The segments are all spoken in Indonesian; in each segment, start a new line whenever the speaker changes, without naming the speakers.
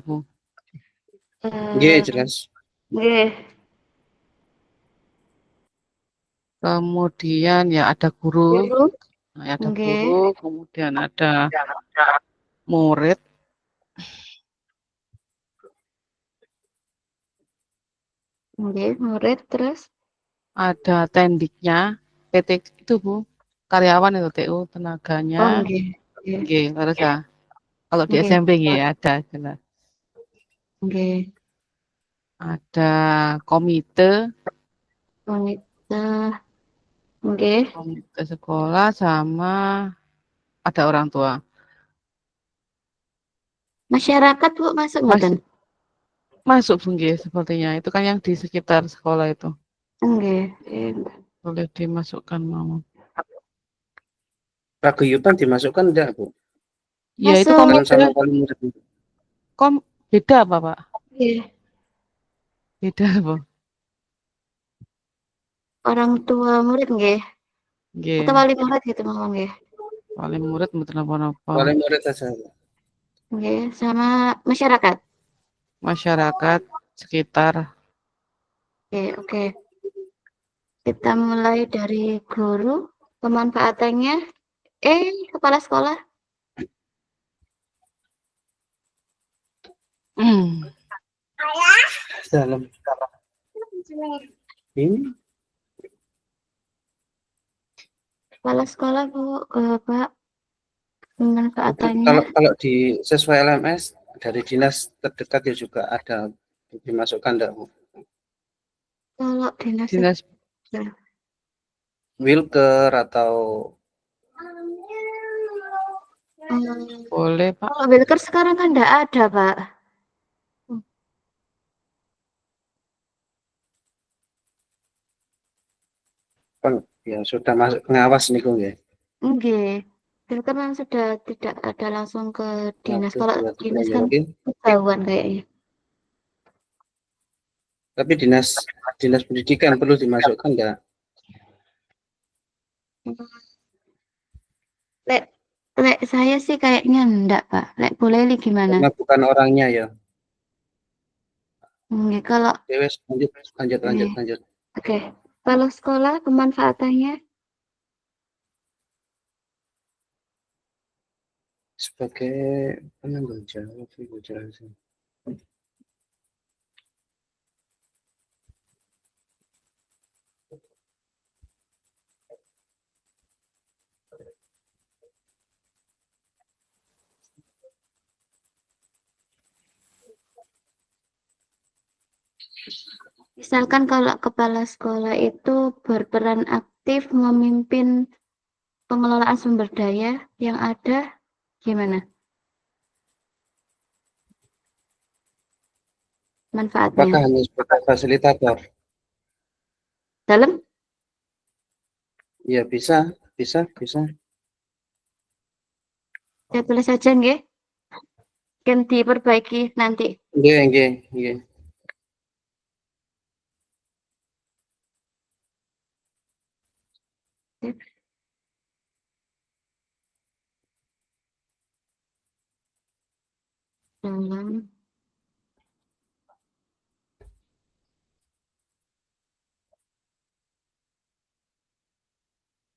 Bu.
Nggih, jelas.
Nggih.
Kemudian ya ada guru,
Guru.
ada
Nggih.
guru, kemudian ada murid,
Nggih, murid terus.
ada tendiknya, PT itu Bu, karyawan itu TU,
Oh,
tenaganya,
nggih. Nggih.
nggih, terus ya. Kalau di
Nggih.
SMP nggih ada jelas.
Nggih.
Ada komite,
Komite. Nggih.
komite sekolah sama ada orang tua.
Masyarakat Bu masuk mboten?
Masuk Bu nggih sepertinya. Itu kan yang di sekitar sekolah itu.
Nggih.
Boleh dimasukkan mau.
Paguyuban dimasukkan enggak, Bu?
Ya itu
Masuk.
Dalam sama
komite.
wali murid.
Beda apa Pak?
Nggih.
Beda apa?
Orang tua murid nggih.
Nggih.
Atau wali murid gitu mawon nggih.
Wali murid mboten napa-napa.
Wali murid saja.
Nggih, sama masyarakat.
Masyarakat sekitar.
Oke. Kita mulai dari guru, pemanfaatannya. Kepala sekolah.
Dalam. Ini
Kepala sekolah Bu, Pak. Pemanfaatannya.
kalau di sesuai LMS dari dinas terdekat ya juga ada dimasukkan enggak, Bu?
Kalau
Dinas
Wilker atau
boleh Pak.
Kalau Wilker sekarang kan enggak ada, Pak.
ya sudah masuk pengawas niku nggih.
Nggih. Wilker kan sudah tidak ada langsung ke dinas. Kalau dinas kan
Mungkin.
ketahuan kayaknya.
Tapi dinas pendidikan perlu dimasukkan enggak?
Lek saya sih kayaknya enggak, Pak. Lek boleh gimana?
Karena bukan orangnya ya.
Nggih, kalau
lanjut.
Oke. Kalau sekolah pemanfaatannya
Sebagai penanggung jawab Ibu jelasin.
misalkan kalau kepala sekolah itu berperan aktif memimpin pengelolaan sumber daya yang ada, gimana? Manfaatnya.
Apakah hanya sebagai fasilitator?
Dalam?
Ya bisa.
Ya tulis saja nggih. Kan diperbaiki nanti.
Nggih.
Dalam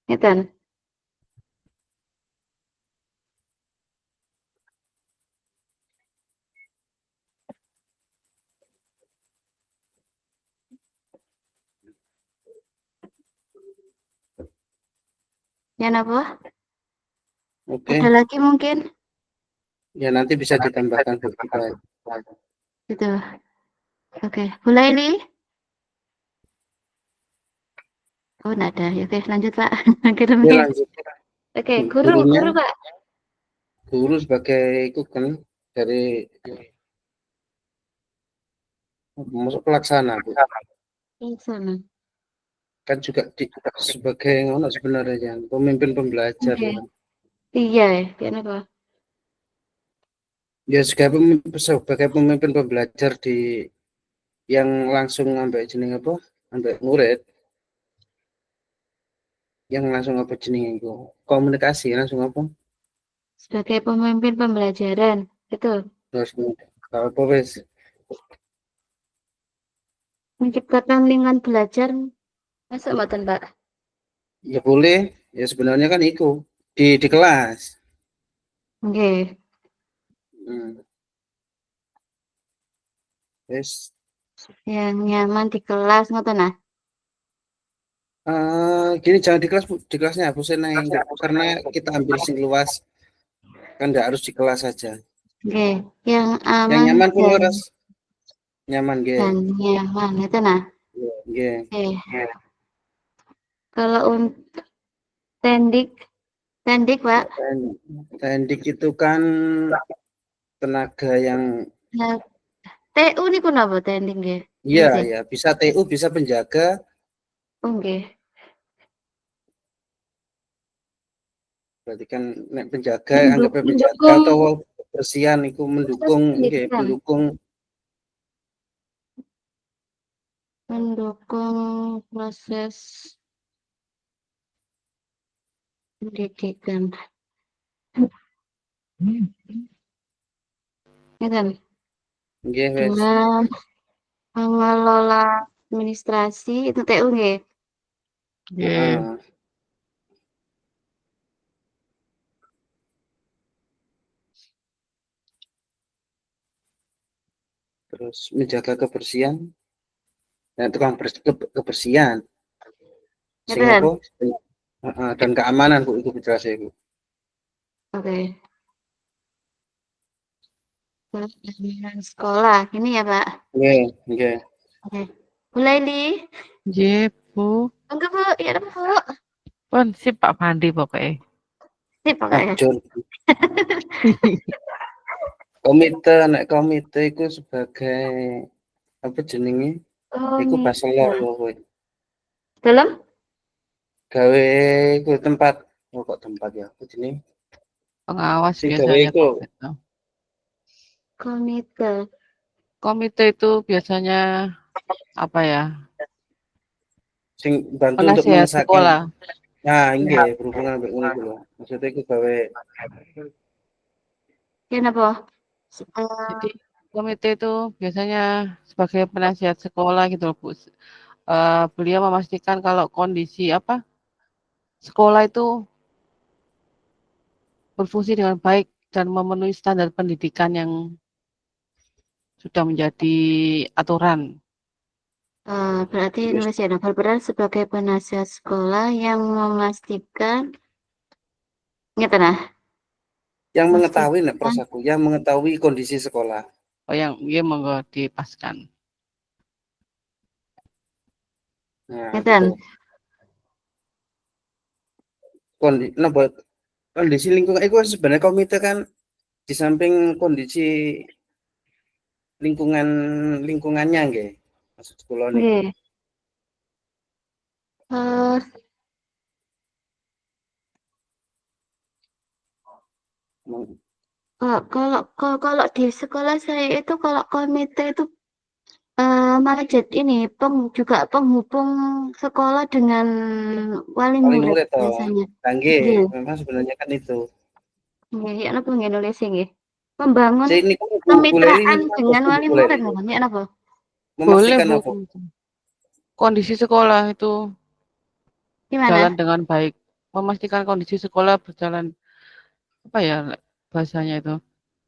Ngeten. Ya napa?
Oke.
Ada lagi mungkin?
Ya nanti bisa ditambahkan beberapa.
Gitu. Oke, mulai nih. Oh, enggak ada. Ya, oke, lanjut, Pak.
Ya lanjut.
Oke, guru Pak.
Guru sebagai itu kan dari masuk pelaksana, Bu.
Sana.
Kan juga sebagai ngono sebenarnya pemimpin pembelajar.
Oke. Iya, kenapa?
Ya sebagai pemimpin pembelajar di yang langsung ngambil jeneng apa? Ambil murid. Yang langsung apa jeneng itu? Komunikasi langsung apa?
Sebagai pemimpin pembelajaran, itu.
Terus Apa wis
Menciptakan lingkungan belajar masuk mboten, Pak?
ya boleh. Ya sebenarnya kan itu di kelas.
Nggih.
Hmm. Wis
Yang nyaman di kelas ngoten nah.
gini jangan di kelas Bu. Di kelasnya hapusin aja karena kita ambil sing luas kan nggak harus di kelas saja.
Oke, yang
Yang
aman
nyaman pun
dan
leres. Nyaman nggih.
nyaman itu nah.
Nggih.
Oke. Kalau untuk tendik, Pak.
Tendik itu kan tenaga yang
Nah, TU niku napa tendik nggih?
iya
Nggih.
ya bisa TU bisa penjaga.
Oh, nggih.
Berarti kan nek penjaga anggapnya penjaga
Mendukung
atau kebersihan itu
proses
mendukung nggih,
pendidikan, mendukung proses pendidikan. Ya kan?
nggih wes.
Dengan mengelola administrasi itu TU nggih.
Nggih.
Heeh. Terus menjaga kebersihan. Nah, tukang kebersihan.
Ya
Sing
kan?
apa? Dan keamanan Bu itu jelas Bu.
Oke. Keamanan sekolah. Ini ya, Pak.
Nggih, nggih.
Oke. Bu Laili.
Nggih, Bu.
Enggak, Bu. Ya, Bu.
Pun sip Pak Fandi pokoknya.
Sip, pokoknya.
Ajur. komite itu sebagai apa jenenge? Iku baselor kowe.
Dalam
Gawe iku tempat kok tempat ya. Apa jenenge?
Pengawas
Sing gawe
biasanya
iku
komite.
komite.
Komite itu biasanya apa ya?
sing bantu untuk
Penasihat
mengesahkan.
sekolah.
Nah, nggih berhubungan mbek ngono iku lho. Maksudnya iku gawe
Kenapa?
Jadi komite itu biasanya sebagai penasihat sekolah gitu loh, Bu. Beliau memastikan kalau kondisi sekolah itu berfungsi dengan baik dan memenuhi standar pendidikan yang sudah menjadi aturan.
Berarti nulis ya, berperan sebagai penasihat sekolah yang memastikan gitu nah.
yang mengetahui nek prasaku, yang mengetahui kondisi sekolah.
Oh, yang dia monggo dipaskan.
Nah,
Gitu.
gitu. Kondisi lingkungan itu sebenarnya komite kan di samping kondisi lingkungannya nggih. Maksud kula niku.
Nggih. Kalau di sekolah saya itu kalau komite itu malah jadi ini juga penghubung sekolah dengan wali
Paling
murid
murid toh.
biasanya.
Nggih,
Nggih.
memang sebenarnya kan itu.
Nggih, ya napa nggih nulis nggih. Membangun
Jadi niku Bu Leli
kemitraan
niku
dengan
apa
wali
Bu Leli?
murid ngoten ya napa?
Boleh,
Memastikan
Bu.
apa?
Kondisi sekolah itu
Gimana?
jalan dengan baik. Memastikan kondisi sekolah berjalan bahasanya itu.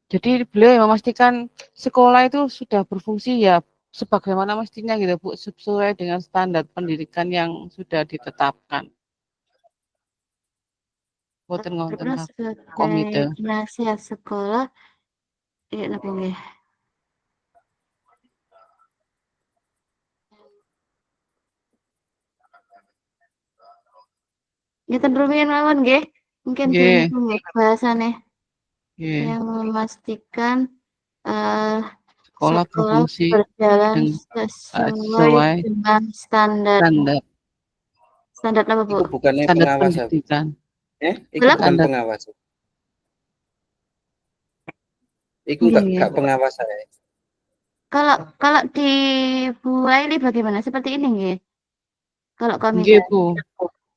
Jadi beliau yang memastikan sekolah itu sudah berfungsi ya sebagaimana mestinya gitu Bu, sesuai dengan standar pendidikan yang sudah ditetapkan. Boten ngonten
Terus
komite.
sebagai nasihat sekolah ya napa nggih? Ngeten rumiyin mawon nggih. Mungkin
Nggih.
niku nggih bahasane
Nggih.
yang memastikan
Sekolah
sekolah
berfungsi
berjalan
sesuai
sesuai dengan standar.
standar
Standar apa, Bu?
Itu bukannya
standar
pengawas ya?
pendidikan.
Itu bukan
Standar.
pengawas. Itu
Nggih.
enggak pengawas saya.
Kalau di Bu Laili bagaimana? Seperti ini nggih? Kalau komite?
Nggih, Bu.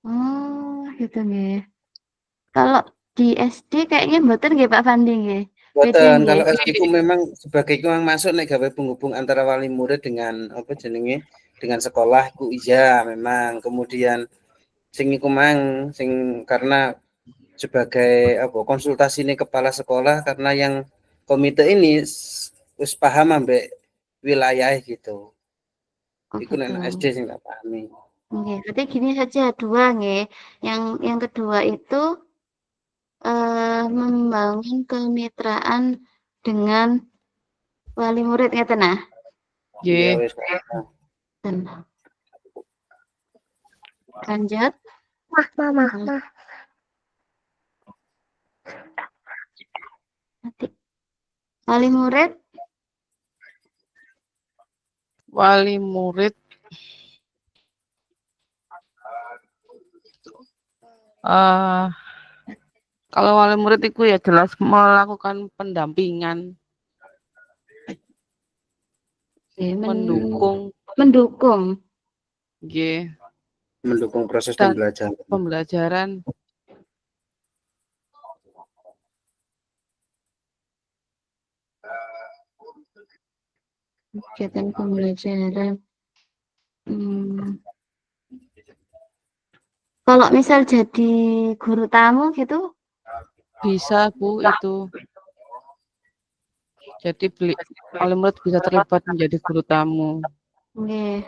Oh, gitu nggih. Kalau di SD kayaknya mboten nggih Pak Fandi nggih.
Boten,
nggih.
kalau SD ku memang sebagai kurang masuk nek gawe penghubung antara wali murid dengan apa jenenge dengan sekolah ku iya memang. Kemudian sing iku mang sing karena sebagai apa konsultasi nih kepala sekolah karena yang komite ini wis paham ambek wilayah gitu.
Oh,
Iku nek
betul.
SD sing tak pahami.
Nggih, berarti gini saja dua nggih. Yang kedua itu membangun kemitraan dengan wali murid ngeten nah.
Iya
Nggih.
wis.
Lanjut.
Mama.
Nanti. Wali murid
Wali murid kalau wali murid itu ya jelas melakukan pendampingan, mendukung, nggih,
Mendukung proses
dan
pembelajaran.
pembelajaran.
kegiatan pembelajaran. Kalau misal jadi guru tamu gitu,
Bisa Bu itu. Jadi wali murid bisa terlibat menjadi guru tamu.
nggih.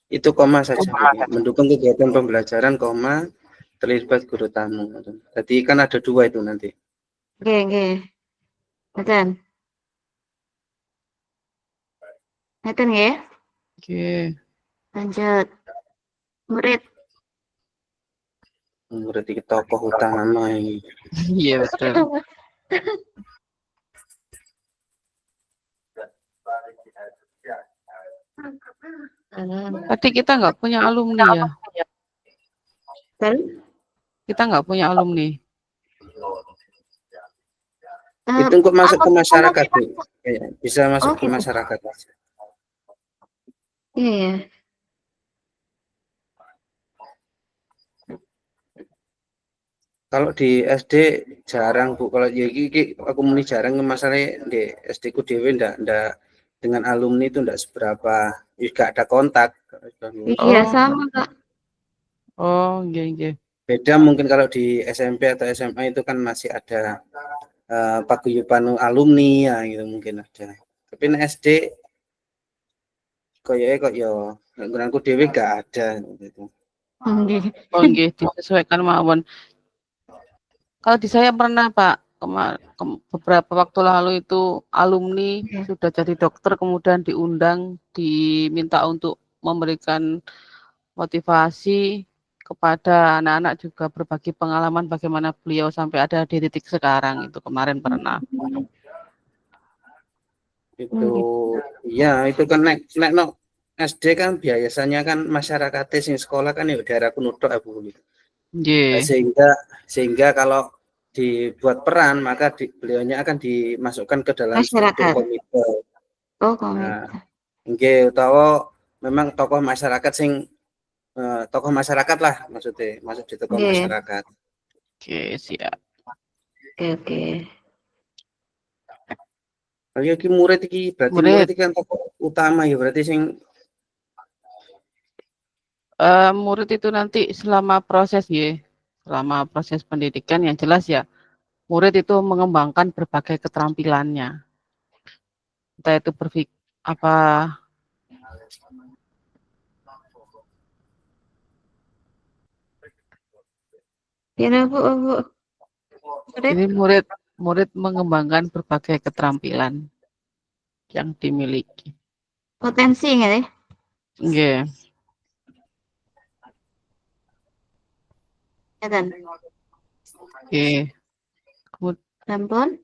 Itu koma saja. Mendukung kegiatan pembelajaran koma terlibat guru tamu. Jadi kan ada dua itu nanti.
Nggih. Ngeten. Ngeten nggih.
Nggih.
Lanjut. Murid.
Murid iki tokoh utama ini.
Iya betul. Tadi kita nggak punya alumni ya. Kita nggak punya alumni.
Itu kok masuk ke masyarakat, Bu. Bisa masuk ke masyarakat.
Iya.
Kalau di SD jarang Bu. Kalau ya aku muni jarang masalahnya di SD ku dhewe ndak dengan alumni itu ndak seberapa. Juga ada kontak.
Iya sama Kak.
Oh, nggih.
Beda mungkin kalau di SMP atau SMA itu kan masih ada paguyuban alumni ya gitu mungkin ada. Tapi di SD kok yo nggonanku dhewe gak ada gitu.
Oh nggih, disesuaikan mawon. Kalau di saya pernah Pak, beberapa waktu lalu itu alumni sudah jadi dokter kemudian diminta untuk memberikan motivasi kepada anak-anak juga berbagi pengalaman bagaimana beliau sampai ada di titik sekarang itu kemarin pernah.
Itu ya itu kan nek SD kan biasanya kan masyarakat sing sekolah kan ya daerah kunutok ya Bu.
Yeah.
Sehingga kalau dibuat peran maka beliaunya akan dimasukkan ke dalam struktur komite.
Oh, komite.
Nggih utawa memang tokoh masyarakat tokoh masyarakat lah maksudnya masuk di tokoh masyarakat.
Oke, siap.
Oke.
Kalau iki murid iki berarti murid iki kan tokoh utama ya berarti sing
murid itu nanti selama proses pendidikan yang jelas ya murid itu mengembangkan berbagai keterampilannya. Entah itu
Bu.
Ini murid mengembangkan berbagai keterampilan yang dimiliki.
Potensi nggak ya?
Nggih. Oke.
Sampun.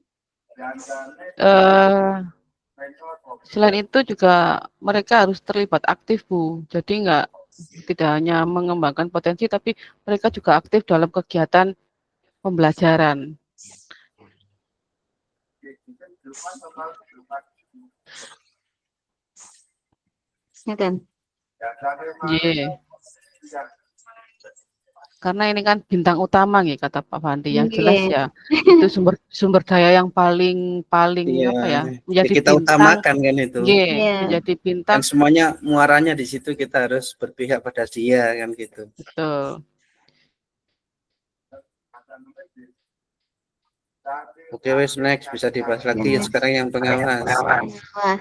Selain itu juga mereka harus terlibat aktif Bu. Jadi tidak hanya mengembangkan potensi tapi mereka juga aktif dalam kegiatan pembelajaran. Karena ini kan bintang utama nih kata Pak Fandi. Yang jelas
Nggih.
ya itu sumber daya yang paling
Iya,
apa ya,
ya
menjadi
kita
bintang,
utamakan kan itu.
nggih,
Iya.
menjadi bintang,
Kan semuanya muaranya di situ kita harus berpihak pada dia kan gitu.
betul.
Oke, wes next bisa dibahas lagi
Yes.
sekarang yang pengawas.
Wah,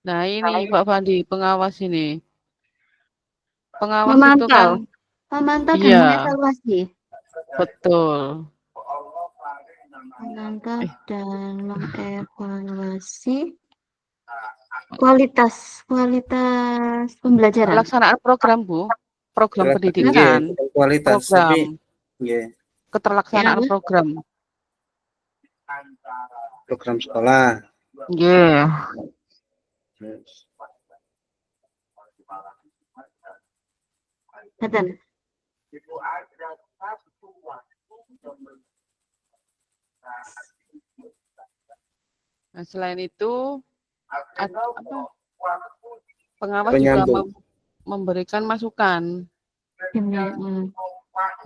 Nah, ini Pak Fandi, pengawas ini. Pengawas itu
memantau.
kan,
Memantau dan
iya,
mengevaluasi.
betul.
Memantau
Eh,
dan mengevaluasi kualitas pembelajaran.
pelaksanaan program, Bu. Program
Nggih,
pendidikan,
kualitas tapi
program,
nggih,
Ya,
keterlaksanaan
apa?
program.
program sekolah.
Nggih.
Betul.
Nah, selain itu, pengawas juga
Penyambung.
memberikan masukan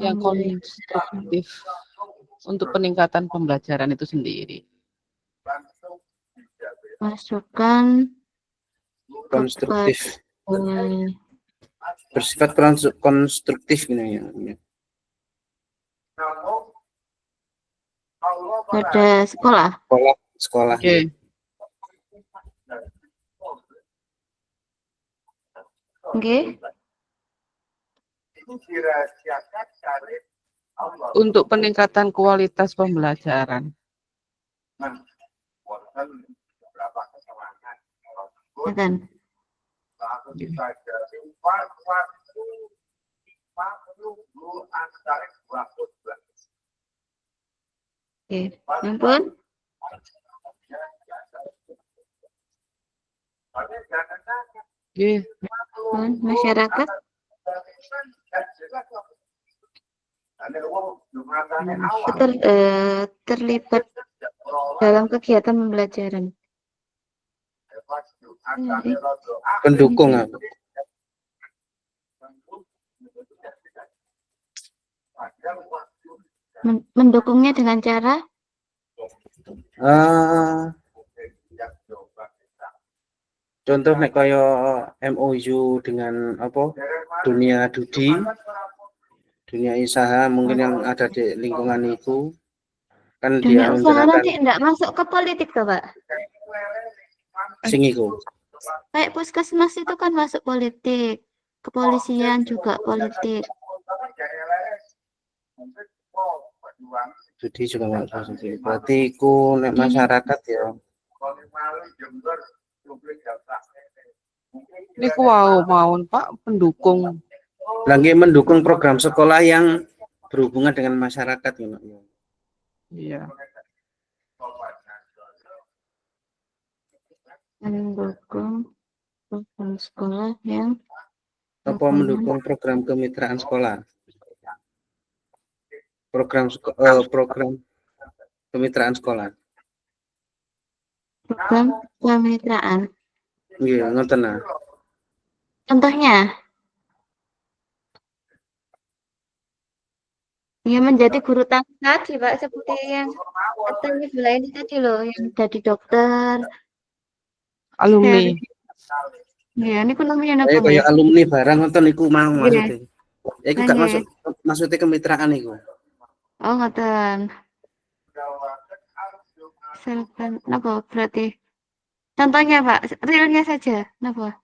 yang konstruktif untuk peningkatan pembelajaran itu sendiri.
Masukan
Konstruktif.
kepada
Bersifat konstruktif gini ya.
pada sekolah.
Sekolah.
Oke.
Oke.
Untuk peningkatan kualitas pembelajaran.
Betul. Oke, ampun.
Oke.
Masyarakat terlibat dalam kegiatan pembelajaran.
Pendukung apa?
Mendukungnya dengan cara
Contoh nek kaya MOU dengan apa dunia usaha mungkin yang ada di lingkungan itu kan dia
dunia usaha
menggerakkan
nanti enggak masuk ke politik toh, Pak?
sing iku.
Kayak puskesmas itu kan masuk politik, kepolisian juga politik.
Jadi juga nggak positif. Berarti iku nek masyarakat ya.
Ini mau Pak pendukung.
Lagi mendukung program sekolah yang berhubungan dengan masyarakat ya.
Iya.
Mendukung program sekolah yang
Apa mendukung program kemitraan sekolah? Program kemitraan sekolah.
program kemitraan.
Iya, ngoten nah.
Contohnya, ya menjadi guru tadi, Pak, seperti yang katanya Bu Laini tadi loh, yang jadi dokter,
Alumni.
ya, ini pun namanya apa?
Saya kayak alumni barang ngoten iku mau maksudnya. Ya iku gak
Oke.
maksudnya kemitraan iku.
Oh, ngoten. Napa berarti? Contohnya, Pak, realnya saja. Napa?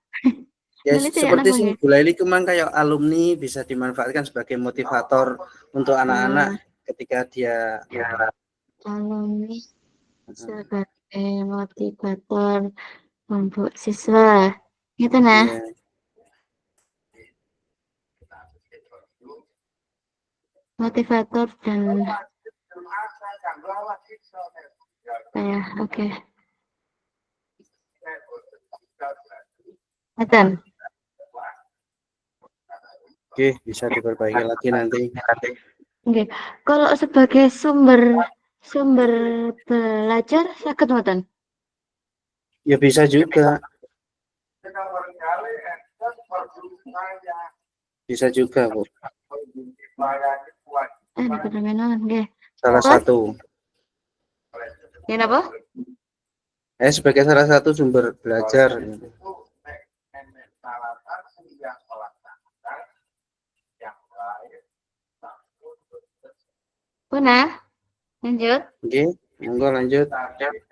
Ya
Nulis ya,
seperti
napa
sing
nggih?
Bu Laili kemang kayak alumni bisa dimanfaatkan sebagai motivator untuk anak-anak ketika dia
Alumni sebagai motivator untuk siswa. Gitu nah.
ya,
Motivator dan ya, oke. Betul.
oke bisa diperbaiki lagi nanti.
Oke. Kalau sebagai sumber belajar saged mboten?
Ya bisa juga. Bisa juga, Bu.
Departemen nggih.
Salah
Apa?
satu.
Yen apa?
Sebagai salah satu sumber belajar.
Punah. Lanjut.
Oke, monggo lanjut.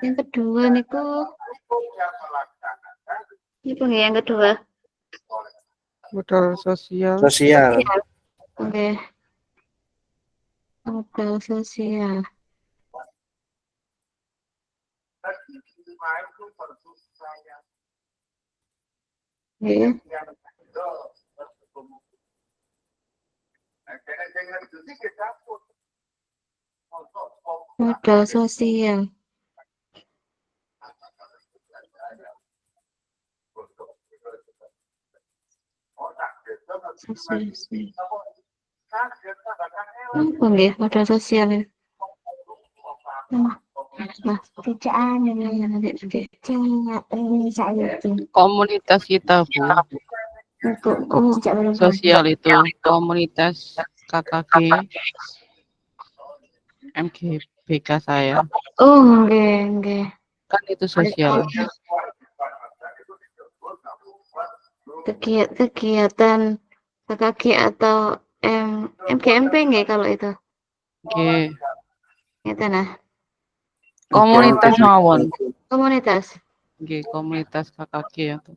Yang kedua niku niku nggih yang kedua.
Modal sosial.
Sosial.
Oke. Modal sosial. Oke. Modal sosial. Sosial. Apa nggih modal sosial? Nah, kerjaan yang nanti
Komunitas kita, Bu. Sosial itu komunitas KKG MGBK saya.
Oh, nggih.
Kan itu sosial.
Kegiatan KKG atau MGMP nggih kalau itu.
Oke.
Ngeten nah.
Komunitas mawon.
Komunitas.
Oke, komunitas KKG itu.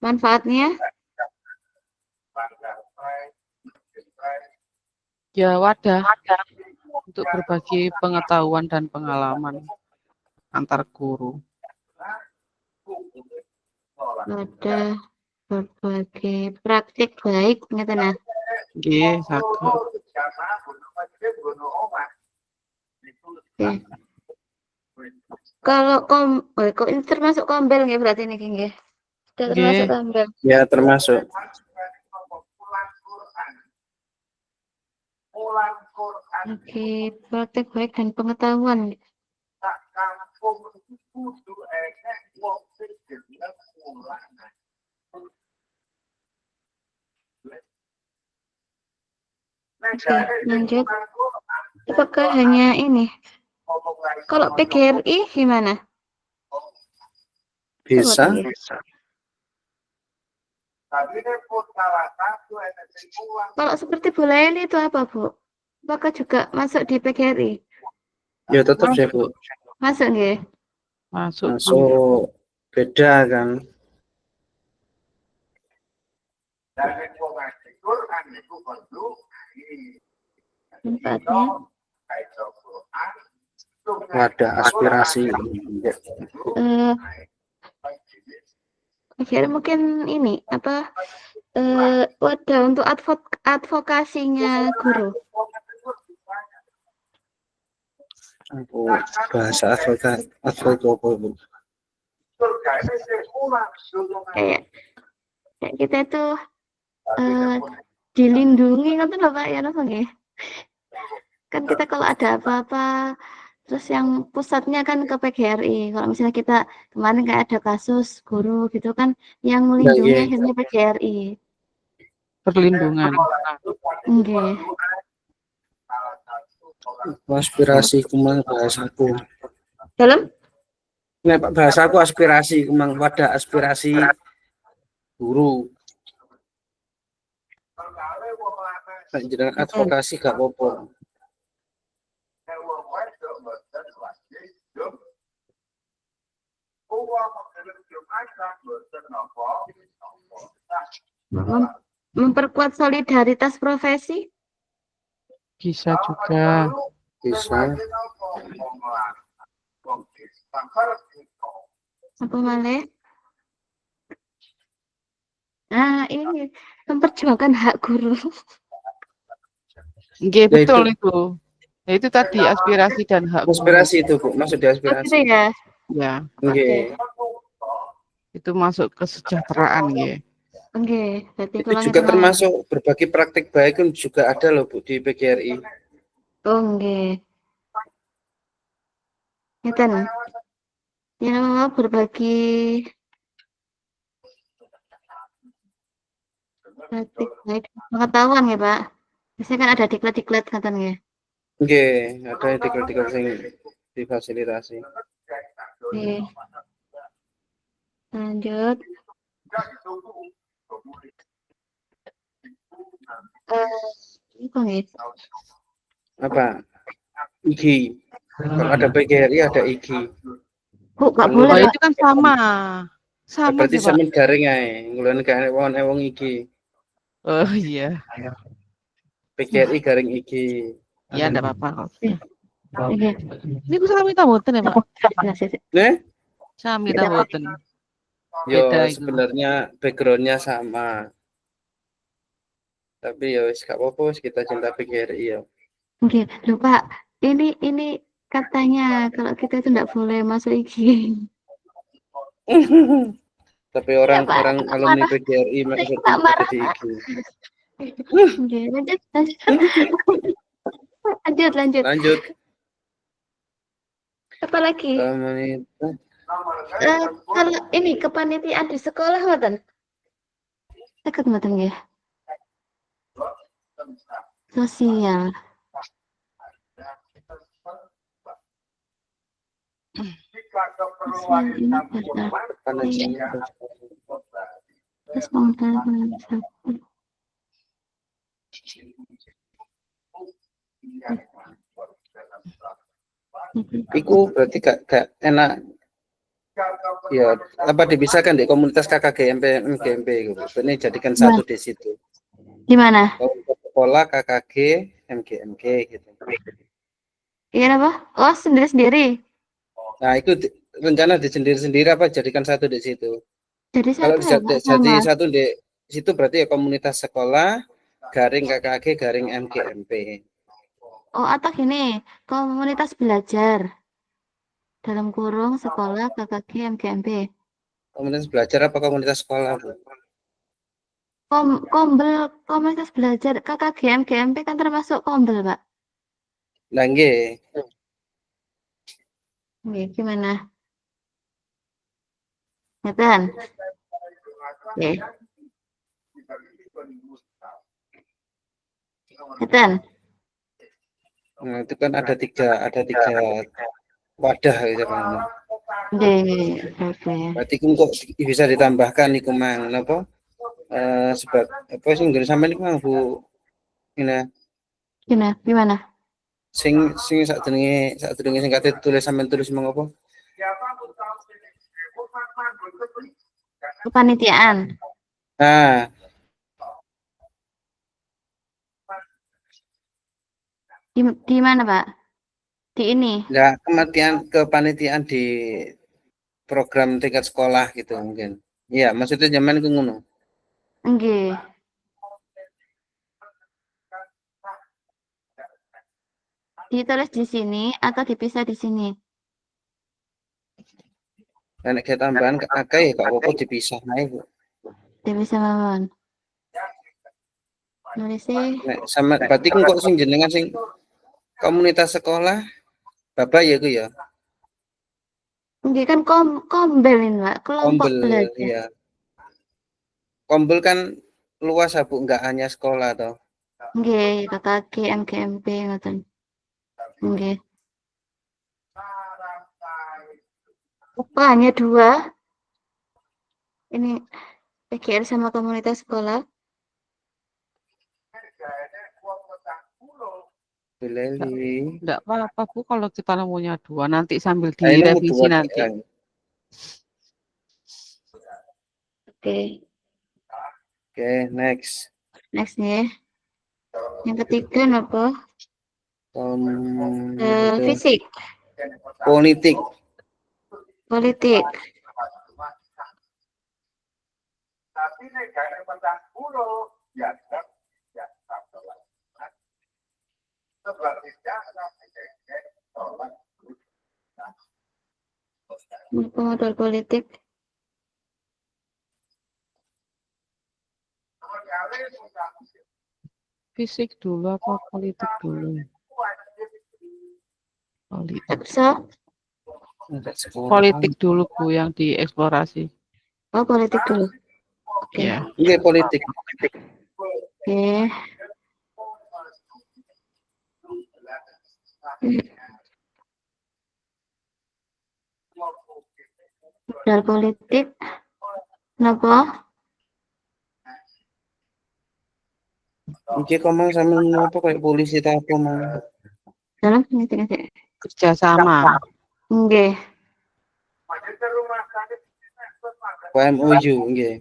Manfaatnya?
Ya, wadah untuk berbagi pengetahuan dan pengalaman antar guru.
Ada berbagai praktik baik ngeten nah.
Nggih, saged.
Oke. Kalau kok ini termasuk kombel nggih berarti niki nggih. Sudah termasuk kombel.
Ya, termasuk.
Oke, praktik baik dan pengetahuan. Oke, lanjut. Apakah hanya ini? Kalau PGRI gimana?
Bisa.
Kalau seperti Bolayani itu apa, Bu? Apakah juga masuk di PGRI?
Ya, tetap sih, Bu.
Masuk nggih?
Masuk.
Masuk. Beda kan.
Manfaatnya?
Ada aspirasi.
Akhirnya mungkin ini apa wadah untuk advokasinya guru.
Bahasa advokat Bu.
Kayak kita itu dilindungi kan tuh Pak ya nggih. Kan kita kalau ada apa-apa terus yang pusatnya kan ke PGRI. Kalau misalnya kita kemarin kayak ada kasus guru gitu kan yang melindungi akhirnya PGRI.
Perlindungan.
Nggih.
Aspirasi kumang bahasaku.
Dalam?
Nek bahasaku aspirasi kumang wadah aspirasi guru. Jenengan advokasi gak apa-apa.
Memperkuat solidaritas profesi?
Bisa juga.
Bisa.
Apa malih? Nah, ini memperjuangkan hak guru.
Nggih, betul itu. Ya, itu tadi aspirasi dan hak guru.
Aspirasi itu, Bu. Maksud aspirasi.
Ya.
Ya.
Nggih.
Itu masuk kesejahteraan ya.
Oke, berarti
Itu
kalau
juga
mau.
termasuk berbagi praktik baik kan juga ada loh Bu di PGRI.
Oh, nggih. Ngeten. Yang mau berbagi praktik baik pengetahuan ya, Pak. Biasanya kan ada diklat-diklat ngaten nggih.
Nggih, ada diklat-diklat sing difasilitasi.
Oke. Lanjut. Ini kok nggih?
Apa? IG. Kalau ada PGRI ada IG.
Bu, nggak
Kan
boleh,
Oh,
Pak.
itu kan sama. Sama
berarti
sih, Pak.
sampean garing ae. Ngulon garing wong IG.
Oh iya.
PGRI garing IG.
Ya enggak apa-apa kok.
Oke.
Ini ku sami ta mboten ya, Pak?
Ya, sih.
Nah,
Sami ta mboten.
yo
Beda itu.
sebenarnya backgroundnya sama. Tapi ya wis gak apa-apa wis kita cinta PGRI ya.
Oke, loh Pak, ini katanya kalau kita itu enggak boleh masuk IG.
Tapi
Ya Pak,
orang-orang
kena
alumni
marah.
PGRI
Saya
masuk
kena
ada
marah,
di
Pak.
IG.
Oke, lanjut, lanjut. Lanjut, lanjut.
Lanjut.
Apa lagi?
Komunitas.
Kalau ini kepanitiaan di sekolah, Mboten? Sakit mboten nggih? Sosial. Sosial ini adalah terus pengetahuan.
Iku berarti gak enak. Ya, apa dipisahkan di komunitas KKGMP MGMP gitu. Ini jadikan satu di situ.
Di mana?
Komunitas sekolah KKG MGMG gitu.
Iya apa? Oh, sendiri-sendiri.
Nah, itu rencana di sendiri-sendiri apa jadikan satu di situ.
Jadi
Kalau
satu ya, Pak,
jadi
sama.
satu di situ berarti ya komunitas sekolah garing KKG garing MGMP.
Oh, atau gini, komunitas belajar. Dalam kurung sekolah KKG MGMP.
Komunitas belajar apa komunitas sekolah, Bu?
Kombel komunitas belajar KKG MGMP kan termasuk kombel, Pak.
Lah nggih.
Oke, gimana? Ngeten. Oke. Ngeten.
Nah, itu kan ada tiga wadah gitu kan.
Nggih, oke.
Berarti kok bisa ditambahkan niku mang napa? Sebab apa sing nggon sampean niku mang Bu Ina
Gimana?
sing sakjenenge sing kate tulis sampean tulis mengapa?
Kepanitiaan.
Nah,
Di mana, Pak? Di ini.
ya kepanitiaan di program tingkat sekolah gitu mungkin. Iya, maksudnya zaman itu ngono.
Nggih. Ditulis di sini atau dipisah di sini?
Nek kita tambahan akeh ya gak apa-apa dipisah ae, Bu.
Dipisah mawon. Nulisnya
Nek sama berarti kok sing jenengan sing komunitas sekolah Bapak ya ku ya.
nggih kan kombel ini, Pak. Kelompok
Kombel
belajar.
ya. Kombel kan luas Bu, enggak hanya sekolah toh.
Nggih, KKG MGMP ngoten. Nggih. Apa hanya 2? Ini PGR sama komunitas sekolah.
Bileli.
Enggak apa-apa, Bu, kalau kita nemunya 2 nanti sambil
Nah, ini
direvisi
dua
nanti.
Oke.
Oke, next.
Next nih. Yang ketiga apa? Fisik.
Politik.
Politik. Modal politik.
Fisik dulu apa politik dulu? Politik.
Nggak bisa.
Enggak sekolah.
Politik dulu Bu yang dieksplorasi.
Oh, politik dulu. Oke.
Ya.
Iya, politik.
Oke. Modal politik. Kenapa?
Iki ngomong sama apa kayak polisi ta apa mau.
Dalam politik aja.
Kerjasama.
Nggih.
PMUU nggih.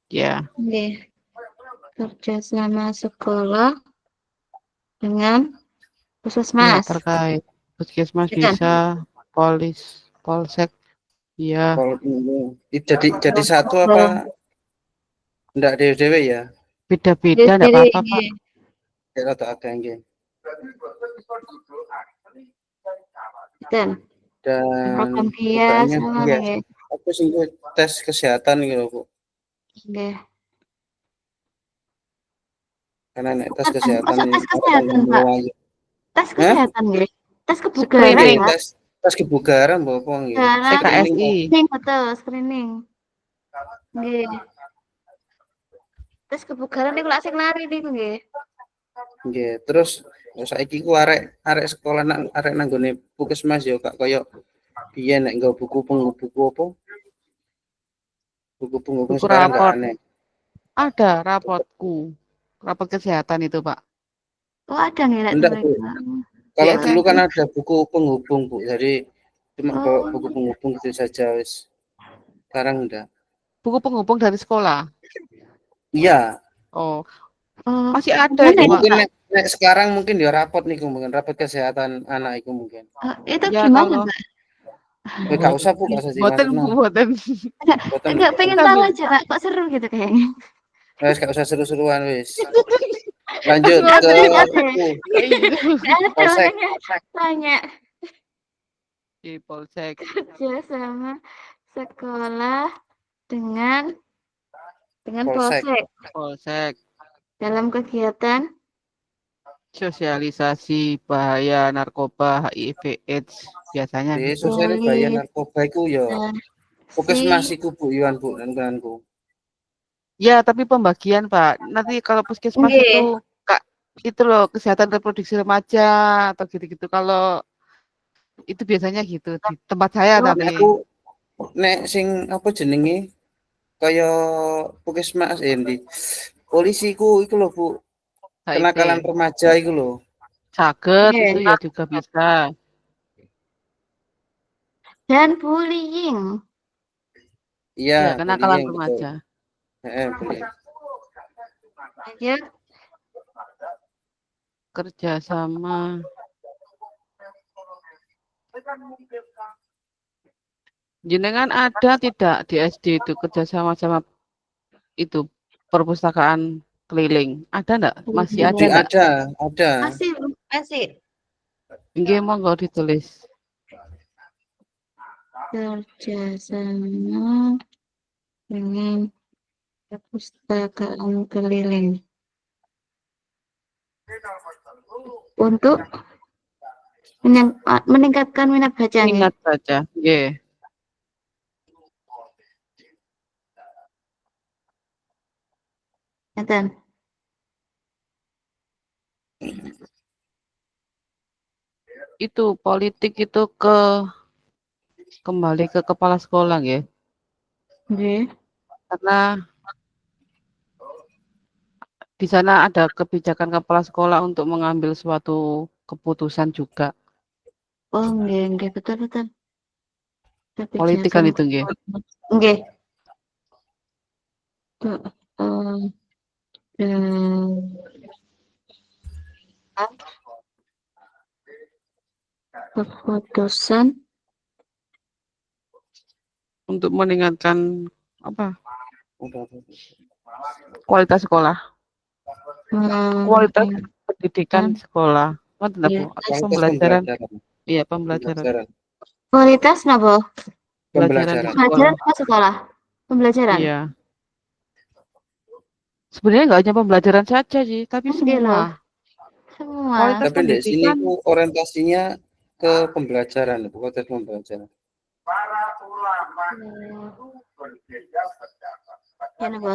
Ya.
Nggih. Kerjasama sekolah dengan
Ya
puskesmas.
terkait puskesmas
Bukan?
bisa, polsek. Ya.
Jadi satu apa? Enggak dewe-dewe ya.
Beda-beda enggak apa-apa Pak.
Ya rada agak nggih.
Dan
Dan
program kias
bukannya
sama
nggih.
nggih.
Aku sing tes kesehatan gitu, Bu.
Nggih.
Karena nek tes
Masa
kesehatan
tes kesehatan, Pak? Tes kesehatan nggih. Tes kebugaran,
Screening.
Pak.
Tes kebugaran apa nggih?
Sekarang
PKSI.
screening betul, screening. Nggih. Tes kebugaran niku lak sing lari niku nggih.
Nggih, terus saiki ku arek sekolah arek nang gone puskesmas ya gak koyo biyen nek nggo buku apa? Buku
Buku
sekarang gak
raport.
aneh.
Ada rapotku. Rapot kesehatan itu, Pak.
Oh, ada nggih lek
Enggak, Bu.
mereka.
Kalau
Iya,
dulu
kan?
kan ada buku penghubung, Bu. Jadi cuma bawa buku penghubung gitu saja wis. Sekarang enggak.
Buku penghubung dari sekolah.
Iya.
Oh,
Oh,
masih ada
mana
itu,
itu,
Pak.
Mungkin nek sekarang mungkin ya rapot nih, mungkin rapot kesehatan anak itu mungkin.
Itu
Ya,
gimana,
kalau
Pak?
Gak usah, Bu, gak usah
boten,
dimaksudno.
boten.
Enggak pengen tahu aja, Kak. Kok seru gitu kayaknya.
Wis gak usah seru-seruan wis. Lanjut
Aku
ke
ada.
buku.
Kayak gitu.
Ada
Polsek.
makanya tanya.
Di polsek.
Kerja sama sekolah dengan
Polsek.
polsek
Polsek.
dalam kegiatan
Sosialisasi bahaya narkoba, HIV, AIDS biasanya.
Di sosial bahaya narkoba iku ya. Puskesmas iku Bu Iwan, Bu, nanku.
Ya, tapi pembagian, Pak. Nanti kalau puskesmas
Nggih.
itu Kak, itu loh kesehatan reproduksi remaja atau gitu-gitu. Kalau itu biasanya gitu di tempat saya
Oh,
tapi
Nek sing apa jenenge kaya puskesmas endi. Polisi iku lho, Bu. Kenakalan
HIV,
remaja iku lho.
caget
Nggih.
itu ya juga bisa.
Dan bullying.
Iya,
Ya, kenakalan
bullying, betul.
remaja.
Bullying.
Ya,
Kerjasama. Jenengan ada tidak di SD itu kerjasama sama itu perpustakaan keliling? Ada enggak? Masih ada enggak?
Ada.
masih
Nggih, monggo ditulis.
kerjasama dengan perpustakaan keliling untuk meningkatkan minat baca.
Minat baca. Nggih.
Ngeten.
Itu politik itu kembali ke kepala sekolah nggih.
Nggih.
Karena di sana ada kebijakan kepala sekolah untuk mengambil suatu keputusan juga.
Oh, nggih, betul.
Politik kan itu nggih.
Nggih. Keputusan
Untuk meningkatkan apa? Kualitas sekolah. Kualitas pendidikan sekolah. Ngoten ta, Bu? Pembelajaran. Iya, pembelajaran.
Kualitas napa?
Pembelajaran di
Pembelajaran
sekolah.
sekolah. Pembelajaran.
Iya. Sebenarnya nggak hanya pembelajaran saja sih, tapi
Oke loh,
semua.
semua.
Kualitas
Tapi di sini
pendidikan
ku orientasinya ke pembelajaran, kualitas pembelajaran.
Ya, apa?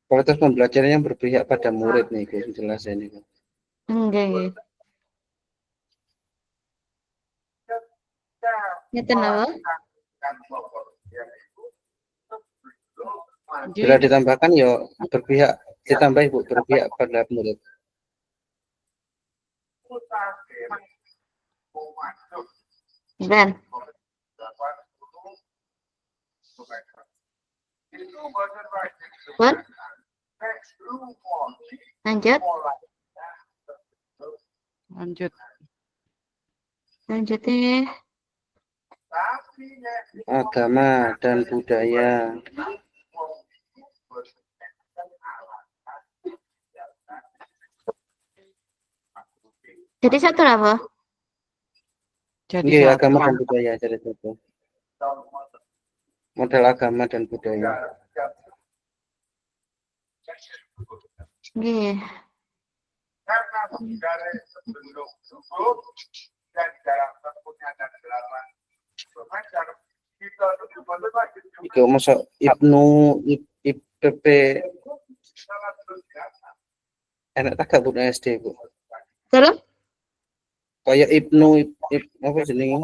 Kualitas pembelajaran yang berpihak pada murid nih, guys, jelas ini.
Enggak, ya. Ngeten apa?
Bila
Jadi
ditambahkan ya berpihak, ditambah Ibu berpihak pada murid.
Ben. What? Lanjut.
lanjut.
Lanjutnya.
Agama dan budaya.
Jadi satu apa?
Jadi
Nggih,
satu.
agama dan budaya jadi satu. Model agama dan budaya.
Nggih.
Iku masuk IPP enak tak gak Bu SD Bu?
Terus?
Kayak apa jenenge?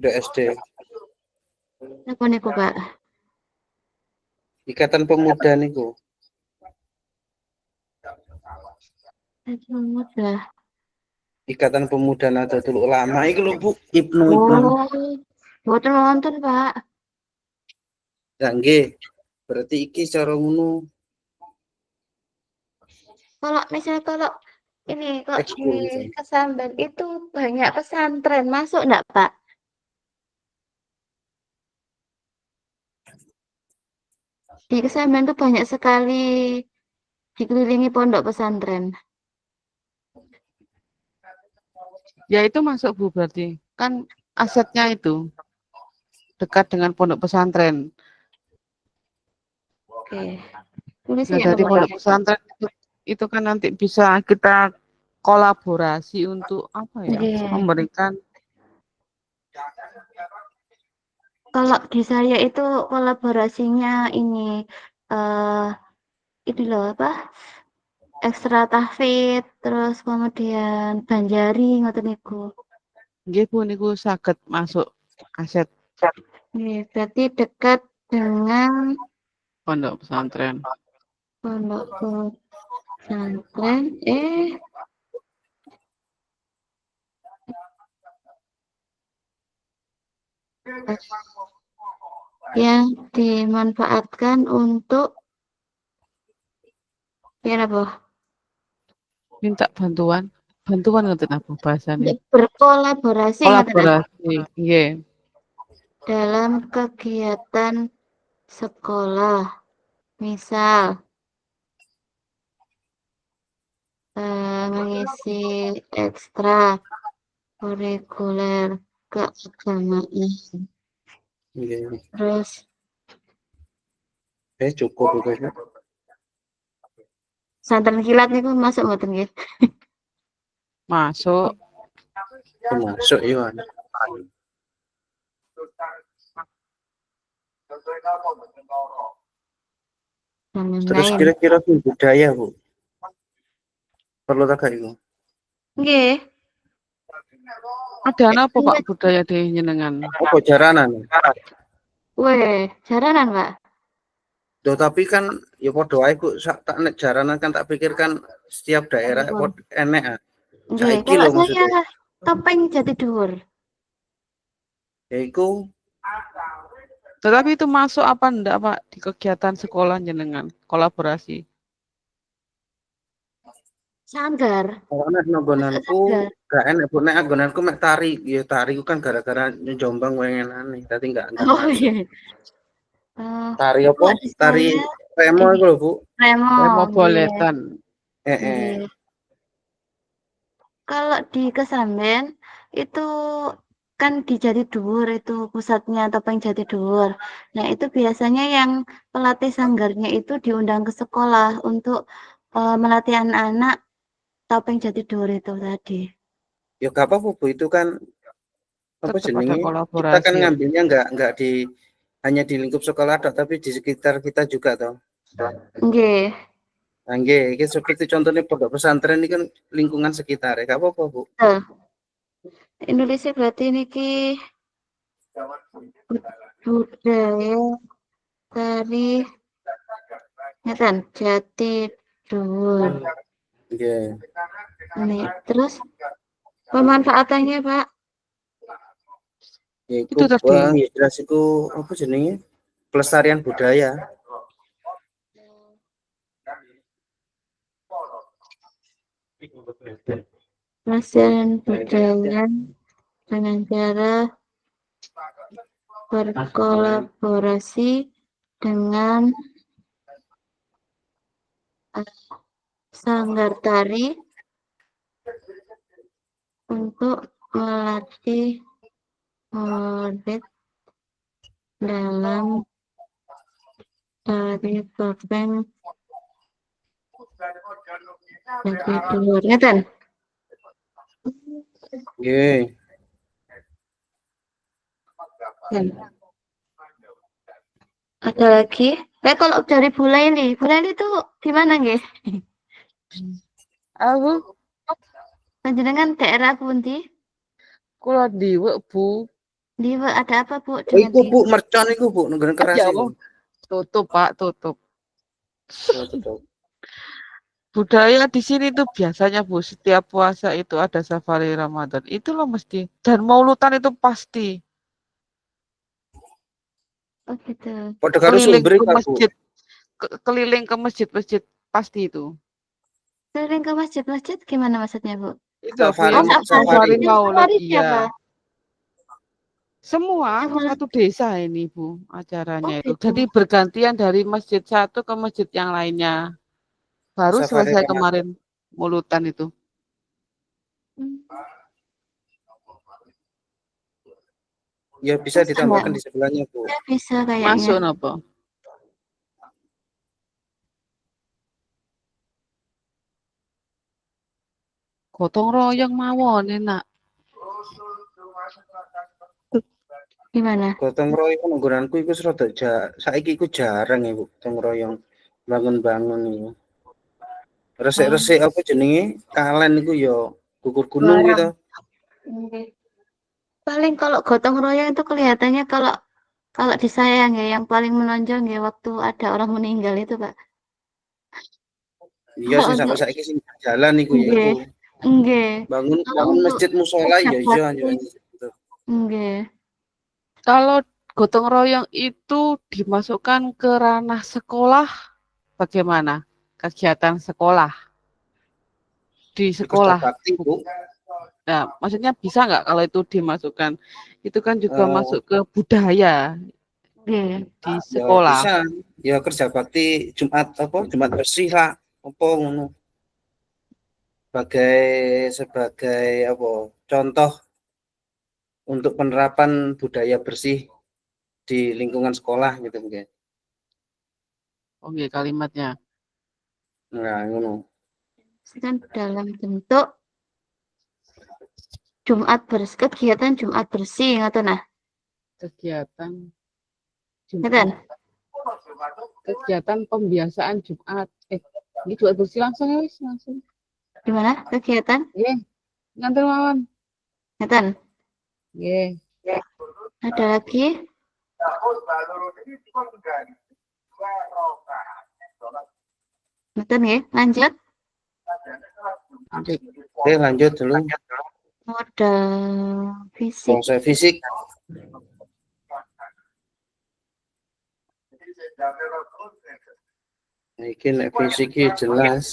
SD.
Apa niku, Pak?
Ikatan Pemuda niku.
Mudah.
Ikatan Pemuda Nahdlatul Ulama iku lho Bu, Ibnu.
Oh, boten wonten, Pak.
Ya nggih. Berarti iki cara ngono.
Kalau misalnya kalau ini kok di
Ekskul.
Kesamben itu banyak pesantren masuk enggak, Pak? Di Kesamben tuh banyak sekali dikelilingi pondok pesantren.
Ya itu masuk Bu berarti. Kan asetnya itu dekat dengan pondok pesantren.
Oke.
Nah,
Tulisnya
dari
apa,
pondok
Pak?
pesantren itu kan nanti bisa kita kolaborasi untuk apa ya?
Oke.
Memberikan
Kalau di saya itu kolaborasinya ini ini loh apa? Ekstra tahfidz, terus kemudian Banjari ngoten niku.
nggih Bu niku saged masuk aset
Nggih, berarti dekat dengan
pondok pesantren.
pondok pesantren. Yang dimanfaatkan untuk ya apa?
Minta bantuan ngoten apa bahasane?
Untuk berkolaborasi ngoten ah,
Kolaborasi. Nggih.
dalam kegiatan sekolah. Misal mengisi ekstra kurikuler keagamaan.
Nggih.
Terus
Cukup Bu.
santren kilat niku masuk mboten nggih?
Masuk.
Masuk ya.
Dan
Terus
lain-lain.
kira-kira budaya Bu. Perlu tak kayak itu?
Nggih.
Ada apa Pak budaya di nyenengan?
Apa jaranan?
Weh, jaranan, Pak.
Duh, tapi kan ya padha wae Bu, tak nek jaranan kan tak pikir kan setiap daerah enek.
Nggih,
Saiki
kalau
lho maksudnya.
saya topeng jati dhuwur.
Yaiku
Tetapi itu masuk apa enggak Pak di kegiatan sekolah jenengan kolaborasi?
Sanggar.
nek nggonanku gak enek Bu, nek nggonanku mek tari. Ya tari ku kan gara-gara Jombang wengenane, dadi enggak
Oh
masuk.
iya.
Tari apa?
Kalau di
Tari
saya
remo
ini
iku lho Bu.
remo.
Remo
Nggih.
boletan.
Nggih. Kalau di Kesamben itu kan di Jatiduwur itu pusatnya Topeng Jatiduwur. Nah, itu biasanya yang pelatih sanggarnya itu diundang ke sekolah untuk melatih anak-anak Topeng Jatiduwur itu tadi.
Ya gak apa-apa Bu, itu kan apa
Tetap ada
jenenge? Kita kan
kolaborasi ya.
ngambilnya nggak di hanya di lingkup sekolah tok, tapi di sekitar kita juga toh.
Nggih.
Nah, nggih, iki seperti contohnya pondok pesantren ini kan lingkungan sekitar ya, gak apa-apa Bu.
Betul. Indonesia berarti niki budaya dari ngeten Jatiduwur.
Nggih.
Nih, terus pemanfaatannya, Pak?
Ya
Itu
iku
tadi.
Bang, ya jelas iku apa jenenge? Pelestarian budaya.
Pelestarian budaya dengan cara berkolaborasi dengan sanggar tari untuk melatih murid dalam tari topeng Jatiduwur. Ngeten?
Nggih.
Ada lagi? Kalau dari Bu Laili itu gimana nggih?
Aku
Panjenengan daerah pundi?
kula ndiwek Bu.
Diwe ada apa Bu
Oh,
dengan
iku Bu, mercon iku Bu, negara keras
Ya
iku.
Allah. Tutup Pak, tutup.
Oh, tutup.
Budaya di sini tuh biasanya Bu, setiap puasa itu ada safari Ramadan. Itu loh mesti. Dan Maulutan itu pasti.
Oh gitu.
Padha karo
Keliling
sumber
ke
iku Bu.
masjid. Keliling ke masjid-masjid pasti itu.
Keliling ke masjid-masjid gimana maksudnya Bu?
Itu
Safari,
Bu, safari
Yang
Maulid,
safari
iya.
siapa?
Semua
Yang
satu desa ini Bu acaranya
Oh
itu.
gitu.
Jadi bergantian dari masjid satu ke masjid yang lainnya. Baru
Safari
selesai
Ramadan.
kemarin Maulutan itu.
Ya bisa ditambahkan di sebelahnya Bu.
Ya bisa kayaknya.
Masuk apa? Gotong royong mawon enak.
Gimana?
Gotong royong nggonanku iku rada saiki iku jarang ya Bu, gotong royong bangun-bangun iku. Resik-resik apa jenenge? Kalen iku ya gugur gunung gitu.
Paling kalau gotong royong itu kelihatannya kalau di saya ya yang paling menonjol ya waktu ada orang meninggal itu Pak.
Iya sih sampai saiki sing jalan iku ya iku.
Nggih.
Bangun
Kalau untuk
masjid mushola ya iya gitu.
Nggih.
Kalau gotong royong itu dimasukkan ke ranah sekolah, bagaimana kegiatan sekolah di
Kerja
sekolah?
bakti Bu.
Nah, maksudnya bisa nggak kalau itu dimasukkan? Itu kan juga
Eh,
masuk ke budaya
Nggih.
di
Ya
sekolah.
bisa. Ya kerja bakti Jumat apa? Jumat bersih lah. Apa ngono. Sebagai apa? Contoh untuk penerapan budaya bersih di lingkungan sekolah gitu mungkin.
Oke, kalimatnya.
Nah, ngono.
Kan dalam bentuk kegiatan Jumat bersih ngoten nah.
Kegiatan
Ngeten.
kegiatan pembiasaan Jumat. Ini Jumat bersih langsung ya wis langsung.
Gimana kegiatan?
Nggih, nganter mawon.
Ngeten.
Nggih.
Ada lagi? Ngeten nggih, lanjut.
Oke, lanjut dulu.
Modal fisik.
Konsep fisik. Iki nek fisik iki jelas.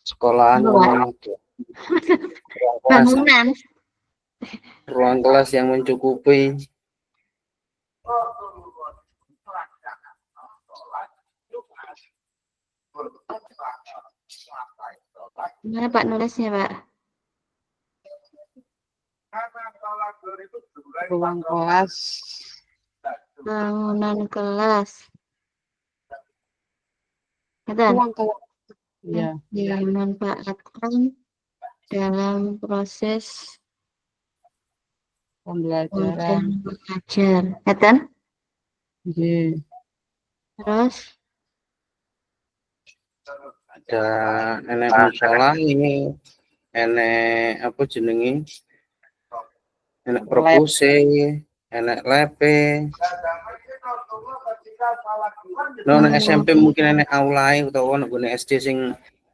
Sekolahan
Bangunan.
ruang kelas yang mencukupi.
Gimana Pak nulisnya Pak?
ruang kelas,
bangunan kelas. Ngeten?
ruang kelas. Ya,
Dimanfaatkan dalam proses belajar
pembelajaran.
mengajar. Ngeten?
Nggih.
Terus
Ada enek musola ini, enek apa jenenge? Enek perpuse, enek lepe. No, nek SMP mungkin enek aula utawa nek gone SD sing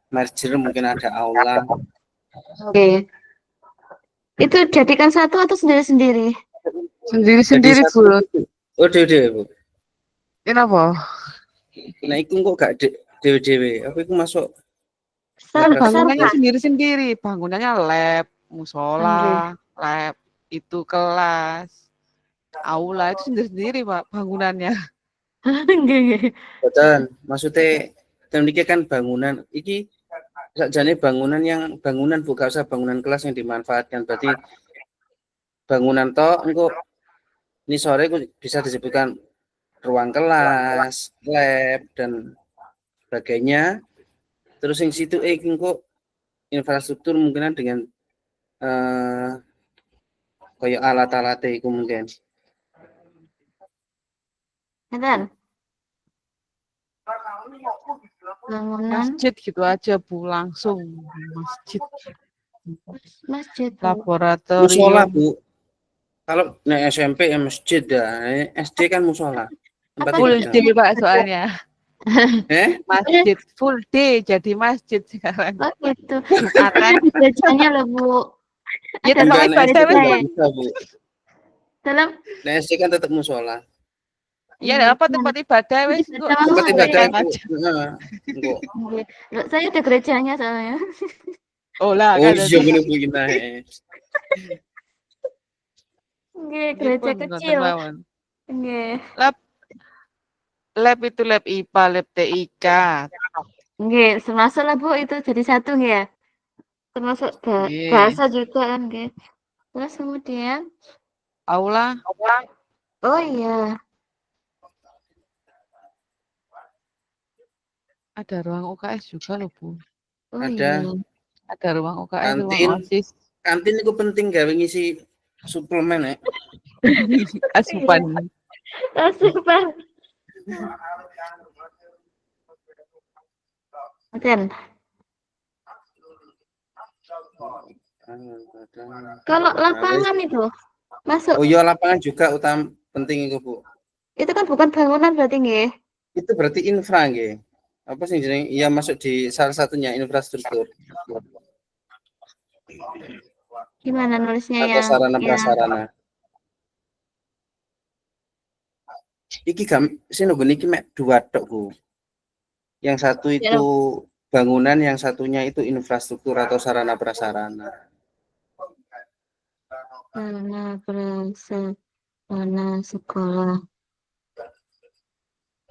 merger mungkin ada aula.
oke. Itu jadikan satu atau sendiri-sendiri?
Jadi
Sendiri-sendiri, Bu.
satu. Oh, dewe-dewe, Bu.
Kenapa?
Nah, iku kok gak dewe-dewe. Apa iku masuk
Bangunannya
Sama.
sendiri-sendiri. Bangunannya lab,
Oke.
musola, lab, itu kelas, aula itu sendiri-sendiri, Pak, bangunannya.
Nggih.
Boten, maksudnya tekniknya kan bangunan iki sakjane bangunan Bu, gak usah bangunan kelas yang dimanfaatkan. Berarti bangunan tok engko ini sore bisa disebutkan ruang kelas, lab dan sebagainya. Terus yang situ engko infrastruktur mungkin dengan kayak alat-alat itu mungkin.
Ngeten? Bangunan
Masjid gitu aja, Bu, langsung masjid.
masjid, Bu.
Musola,
Laboratorium.
Bu. Kalau nek SMP ya masjid dah, SD kan musola. Tempat
Apa
Full
ibadah.
day, Pak, soalnya. Masjid
Eh,
full day jadi masjid sekarang.
oh gitu.
Jumatan.
Ada gerejanya loh, Bu.
Ya
Ada
tempat
Enggak, nek SD
ibadah
kan
wes.
enggak bisa, Bu.
dalam
Nek SD kan tetap musola.
Ya apa tempat ibadah wes kok
Tempat
Oh,
ibadah
iya.
Bu.
aja.
Heeh. Engko.
Loh, saya ada gerejanya soalnya.
Oh lah
Oh
kan
iya bener Bu nae.
Nggih,
Ini
gereja
pun nonton
kecil.
mawon.
Nggih.
Lab itu lab IPA, lab TIK.
Nggih, termasuk lah Bu itu jadi satu nggih ya. Termasuk
Iya.
bahasa juga kan nggih. Terus kemudian
Aula
oh iya,
ada ruang UKS juga loh, Bu.
oh
Ada
iya.
Ada ruang UKS, ruang
kantin.
OSIS.
Kantin itu penting gawe ngisi suplemen ya.
Asupan.
Asupan. Oke. Kalau lapangan itu masuk.
Oh iya lapangan juga penting itu Bu.
Itu kan bukan bangunan berarti nggih.
Itu berarti infra nggih. Apa sih jenenge? Iya masuk di salah satunya infrastruktur.
Gimana nulisnya
Atau
ya?
sarana prasarana. Iki sing nunggu niki mek dua tok Bu. Yang satu itu bangunan, yang satunya itu infrastruktur atau sarana prasarana.
Sarana prasarana sekolah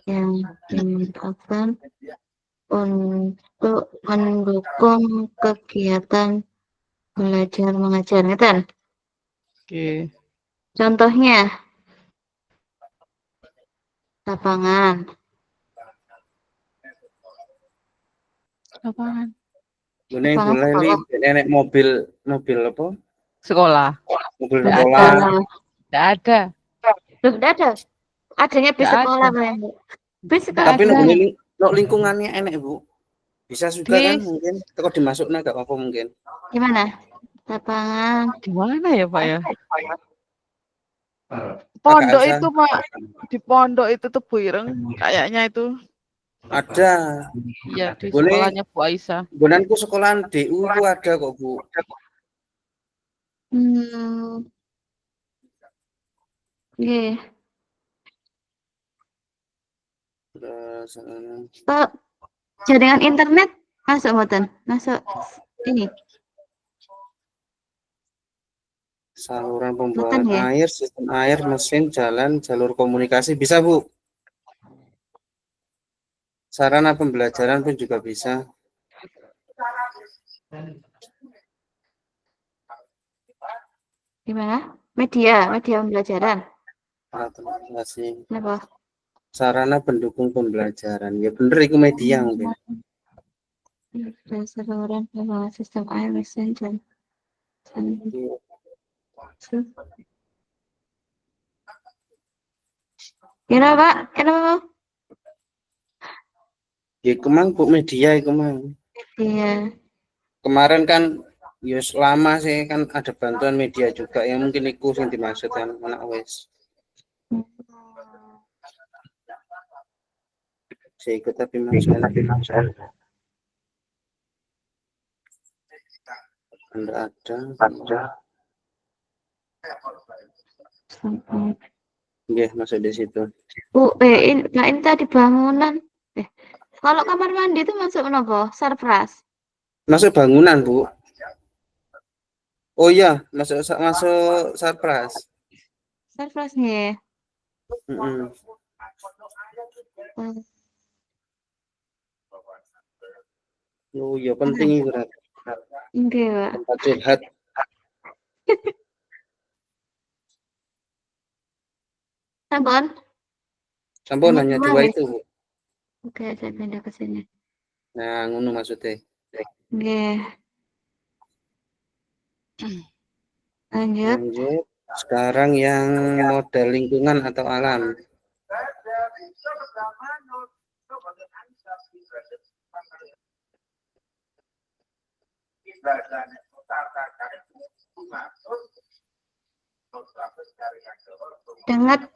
yang dimanfaatkan untuk mendukung kegiatan belajar mengajar. Ngeten?
Oke.
Contohnya lapangan.
Lapangan.
Ini boleh nenek mobil apa?
Sekolah.
Mobil
Nggak
sekolah.
Tidak ada.
Tidak ada. Adanya bis
Nggak
sekolah
ada.
Bu. Bis
Nggak
sekolah.
Tapi
ada.
lingkungannya enak Bu. Bisa juga kan
Bis.
mungkin. Kalau dimasuknya nggak apa-apa mungkin.
Gimana? Lapangan.
Di mana ya Pak ya? Pondok
Elsa.
itu Pak. Di pondok itu tuh Bu Ireng. Kayaknya itu.
Ada.
Iya di
Boleh.
sekolahnya Bu Aisyah.
Gunanku sekolahan DU itu ada kok Bu.
Nggih.
Terus
Jaringan internet masuk mboten? Masuk ini.
saluran pembuangan
Mboten ya?
air, sistem air, mesin, jalan, jalur komunikasi bisa Bu. Sarana pembelajaran pun juga bisa.
Gimana? media pembelajaran.
alat translasi
Kenapa?
sarana pendukung pembelajaran. Ya bener iku media mungkin.
Saluran pembangunan sistem air mesin dan kenapa Pak? Kenapa?
Ya kemang bu media iku mang.
Iya.
Kemarin kan ya lama sih kan ada bantuan media juga yang mungkin iku yang dimaksud kan anak wes. Saya ikut tapi masuk Anda ada. Ya masuk di situ.
Bu, ini tadi bangunan. Kalau kamar mandi itu masuk apa? Sarpras.
Masuk bangunan bu. Oh iya masuk sarpras.
Sarpras nih.
Oh iya penting itu Rat.
Enggak, Pak.
Tempat curhat.
Sampun.
Sampun hanya dua itu bu.
Oke, saya pindah ke sini.
Nah ngono maksudnya.
Nggih. Lanjut.
Lanjut. Sekarang yang model lingkungan atau alam.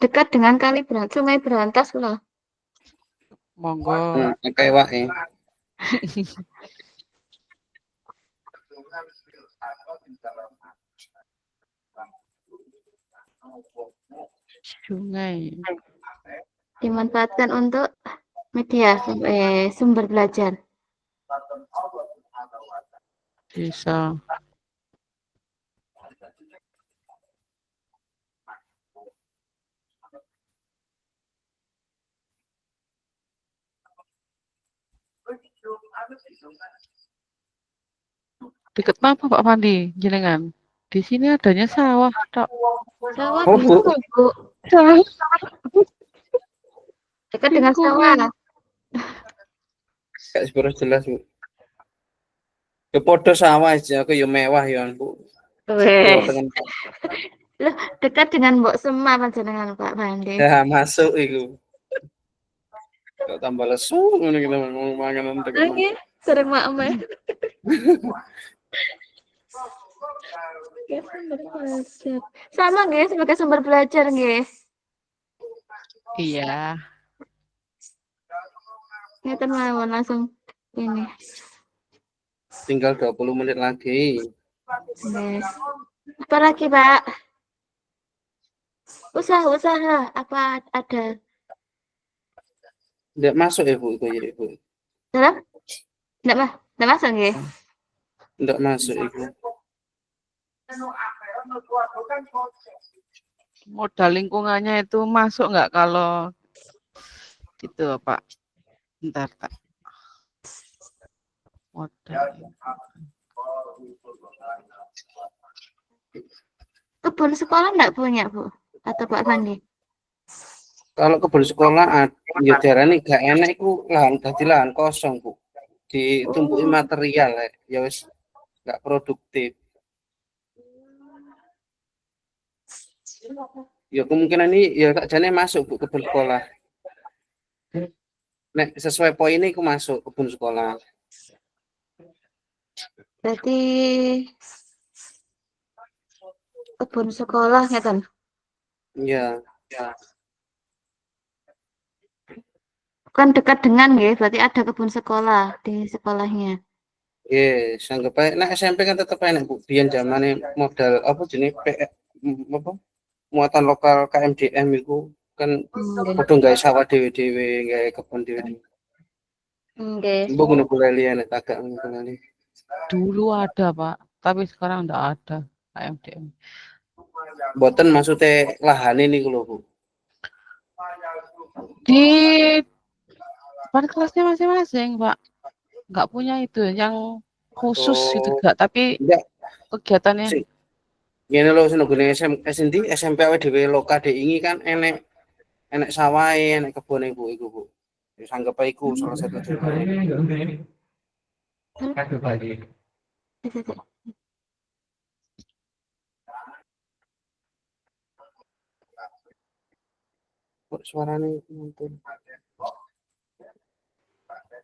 Dekat dengan kali Sungai Berantas loh.
Monggo.
Pakai wae.
Sungai.
Dimanfaatkan untuk media sumber belajar.
Bisa. Deket apa Pak Pandi jenengan? Di sini adanya sawah, Tok.
Sawah
Oh, Bu.
Bu.
Sawah.
Dekat dengan sawah.
Gak sebenernya jelas bu. Ya podo sawah aja, aku ya mewah ya bu.
Weh. Loh, dekat dengan Mbok Sema panjenengan Pak Pandi.
Ya masuk itu. Kok tambah lesu ngono kita ngomong manganan tekan.
Oke, sering mak-mak. Sama nggih sebagai sumber belajar nggih.
Iya.
Ngeten mawon langsung ini.
Tinggal 20 menit lagi.
Yes. Apa lagi, Pak? Usaha apa ada?
Tidak masuk ya bu, itu ya bu.
Dalam? Enggak masuk nggih.
Tidak masuk itu.
Modal lingkungannya itu masuk nggak kalau gitu Pak? Bentar Pak. Modal.
Kebun sekolah enggak punya, Bu? Atau Pak Pandi?
Kalau kebun sekolah ya darane gak enak iku lahan kosong bu. Ditumpuki material ya wis gak produktif. Ya kemungkinan ini ya sakjane masuk bu kebun sekolah. Nek sesuai poin ini aku masuk kebun sekolah.
Berarti kebun sekolah ngeten.
Iya.
Kan dekat dengan nggih, berarti ada kebun sekolah di sekolahnya.
Yes, anggap aja. Nah SMP kan tetap enak bu. Biar zamannya modal apa jenis apa muatan lokal KMDM itu kan udah nggak sawah dewe nggak kebun dewe.
Nggih.
Bu guna boleh lihat agak mengenali.
Dulu ada Pak, tapi sekarang enggak ada KMDM.
Boten maksudnya lahan ini kalau bu.
Di depan kelasnya masing-masing Pak. Nggak punya itu yang khusus gitu enggak, tapi
Enggak.
kegiatannya
Ngene lho sing nggone endi SMP awake dhewe loka diingi kan enek sawahe, enek kebone Bu iku, Bu. Wis anggap ae iku salah satu contohnya. Kok suarane muncul.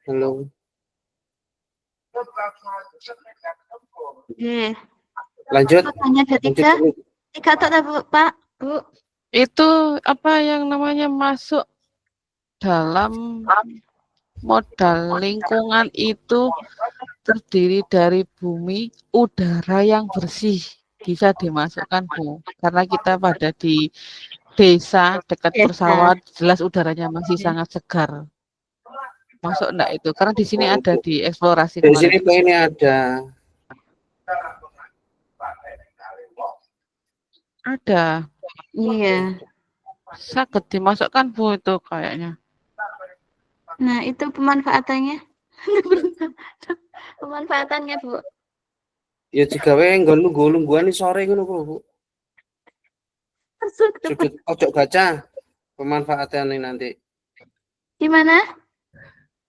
Halo.
Nggih.
Lanjut.
Pertanyaan
Lanjut
ketiga.
dulu.
3 tok ta, Bu, Pak? Bu.
Itu apa yang namanya masuk dalam modal lingkungan itu terdiri dari bumi, udara yang bersih. Bisa dimasukkan, Bu. Karena kita pada di desa dekat
Desa.
pesawat, jelas udaranya masih sangat segar. Masuk enggak itu? Karena di sini ada di eksplorasi
Di sini
kemarin.
ini ada.
Ada.
Iya.
Saged dimasukkan, Bu, itu kayaknya.
Nah, itu pemanfaatannya. Pemanfaatannya, Bu.
Ya digawe nggo lungguh-lungguhan sore ngono Bu. Sudut pojok kaca pemanfaatannya nanti.
Gimana?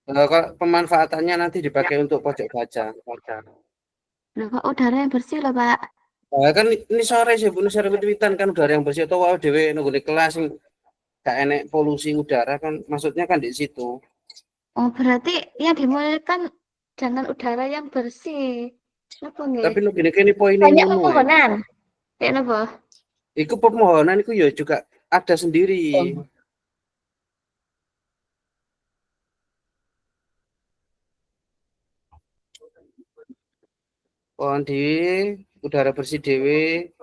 Kalau pemanfaatannya nanti dipakai untuk pojok kaca.
Loh, kok udara yang bersih loh, Pak.
Nah, kan ini sore sih Bu, sore wit-witan kan udara yang bersih atau wae dhewe nunggu di kelas gak enek polusi udara kan maksudnya kan di situ.
Oh, berarti yang dimulaikan dengan udara yang bersih. Apa nggih?
Tapi lu gini poinnya
Banyak
ngono.
pepohonan. Kayak napa?
Iku pemohonan iku ya juga ada sendiri. Pohon dhewe, udara bersih dhewe.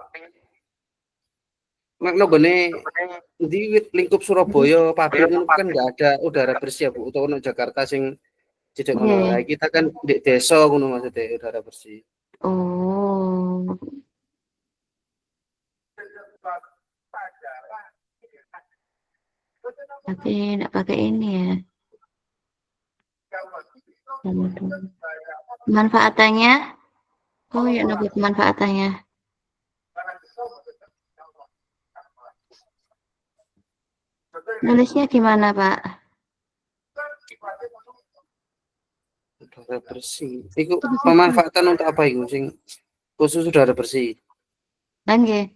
Nek nggone di lingkup Surabaya, pabrik ngono kan enggak ada udara bersih ya Bu. Utawa nang Jakarta sing cedek ngono. Lah kita kan di desa ngono maksudnya udara bersih.
Oh. Tapi enggak pakai ini ya. Manfaatannya? Oh ya, napa pemanfaatannya? Nulisnya gimana, Pak?
Udara bersih. Iku pemanfaatan untuk apa iku sing khusus udara bersih?
Lah nggih.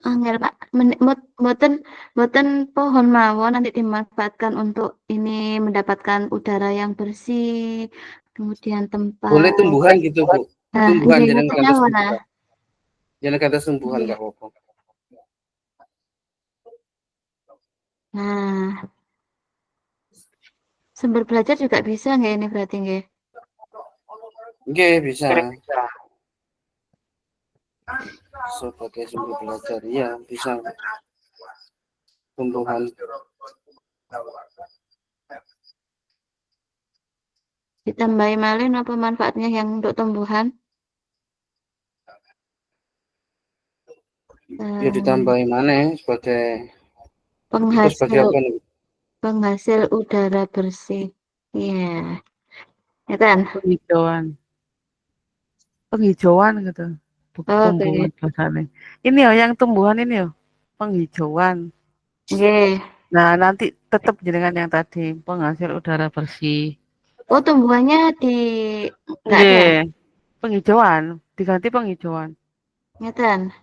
Angel Pak, mboten pohon mawon nanti dimanfaatkan untuk ini mendapatkan udara yang bersih, kemudian tempat.
Boleh tumbuhan gitu Bu. Tumbuhan
nggih,
jeneng
mboten
kantos
mawon,
tumbuhan. Jeneng kantos tumbuhan gak apa-apa.
Nah, sumber belajar juga bisa nggak ini berarti nggih?
Nggih, bisa. Sebagai sumber belajar ya bisa. Tumbuhan.
Ditambahi malih apa manfaatnya yang untuk tumbuhan?
Ya ditambahi mana sebagai itu sebagai apa nih?
Penghasil udara bersih. Iya. Ya kan?
Penghijauan gitu. Tumbuhan bahasanya. Ini ya yang tumbuhan ini ya. Penghijauan.
Nggih.
Nah, nanti tetap jenengan yang tadi penghasil udara bersih.
Oh, tumbuhannya di enggak ada.
Penghijauan, diganti penghijauan.
Ngeten.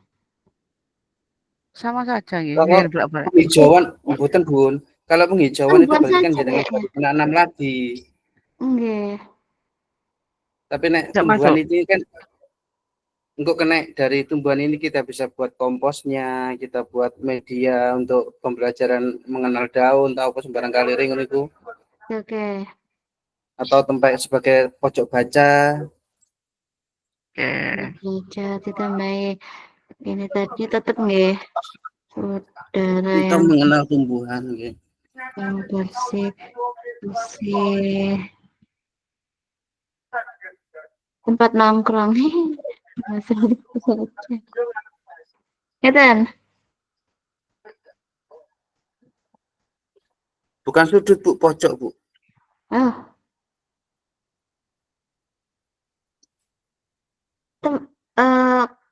Sama saja nggih.
Kalau penghijauan mboten Bun. Kalau penghijauan itu berarti kan jenengan menanam lagi.
Nggih.
Tapi nek tumbuhan ini kan engkau kena dari tumbuhan ini kita bisa buat komposnya, kita buat media untuk pembelajaran mengenal daun, tahu apa sembarang kaliring itu.
Oke.
Atau tempat sebagai pojok baca.
Baca ditambahi ini tadi tetap nggih udara
kita
yang
mengenal tumbuhan nggih.
yang bersih bersih tempat nongkrong. Ya kan?
Bukan sudut, Bu, pojok, Bu.
Oh.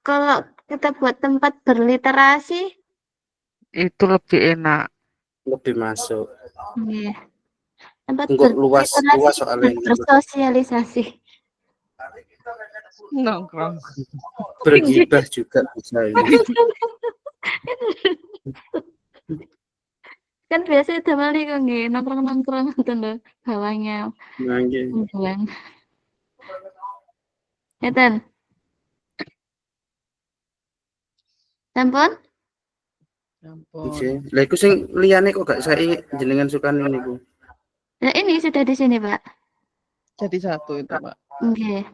Kalau kita buat tempat berliterasi,
Itu lebih enak.
Lebih masuk.
ya. Tempat
Enggak luas
berliterasi
soalnya
dan
ini.
bersosialisasi.
Nongkrong.
Bergibah juga bisa ini.
Kan biasa damel niku nggih, nongkrong-nongkrong ngoten lho, bawahnya
Nah, nggih.
bulan. Ngeten. Sampun?
Ampun.
Nggih. Lah iku sing liyane kok gak saiki jenengan sukani niku.
Nah, ini sudah di sini, Pak.
Jadi satu itu, Pak.
Nggih.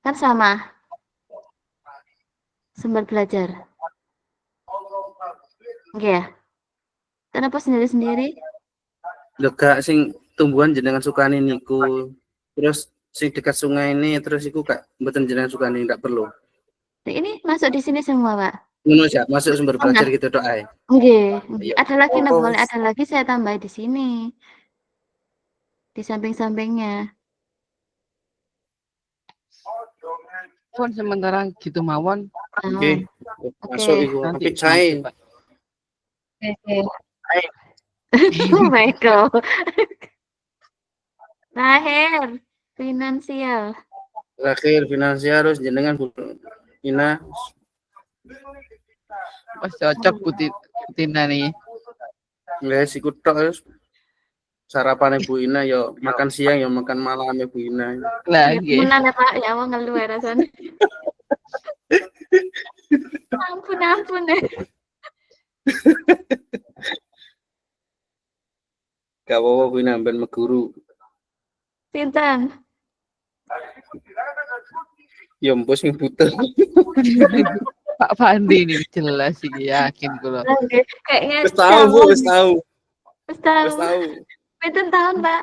Kan sama. Sumber belajar. Nggih ya? Kenapa sendiri-sendiri?
Lho gak sing tumbuhan jenengan sukani niku. Terus sing dekat sungai ini terus iku gak mboten jenengan sukani, ndak perlu.
Nah, ini masuk di sini semua, Pak.
Ngono ya, masuk sumber belajar gitu tok ae.
Nggih.
Iya.
Ada lagi, nah
Oh,
boleh ada lagi saya tambah di sini. Di samping-sampingnya.
Pun sementara gitu mawon.
nggih. Masuk iku.
Nanti
Apik sae.
Pak.
Oke. Oh my God. Terakhir, finansial.
Terakhir finansial harus jenengan Bu Ina.
Pas cocok Tina nih.
Wes iku tok wis. Sarapane Bu Ina yo makan siang yo makan malam Bu Ina.
Lagi.
Menan ya Pak, ya mau ngeluh ya rasanya. Ampun ya.
Gak apa-apa Bu Ina ben meguru.
Sinten?
Ya mbok sing butuh.
Pak Fandi ini jelas sih yakin kula.
Oke, kayaknya
Wis tahu Bu, wis tahu.
Wis tahu.
Wis tahu.
Pinten tahun, Pak?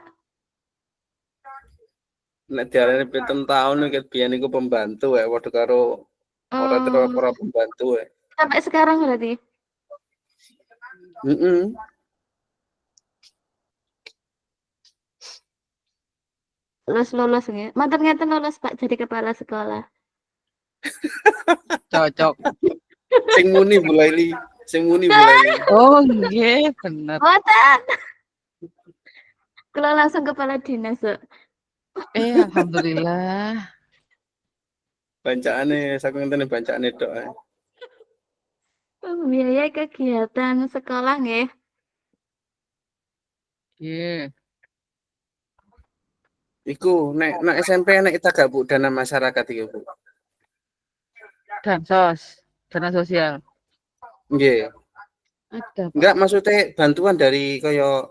Nek diarani pinten taun nek biyen iku pembantu wae padha karo ora pembantu wae.
Sampai sekarang berarti?
Heeh.
Lulus nggih. Mantan ngeten lulus Pak jadi kepala sekolah.
Cocok.
Sing muni Bu Laili, sing muni Bu Laili.
Oh, nggih, bener.
Boten. Kula langsung kepala dinas, Pak.
Alhamdulillah.
Bancane saking ngenteni bancane tok ae.
Biaya kegiatan sekolah nggih.
Nggih.
Iku nek SMP nek kita gak Bu dana masyarakat iki Bu.
Dana sosial.
Nggih.
Ada, Pak.
Enggak maksudnya bantuan dari kaya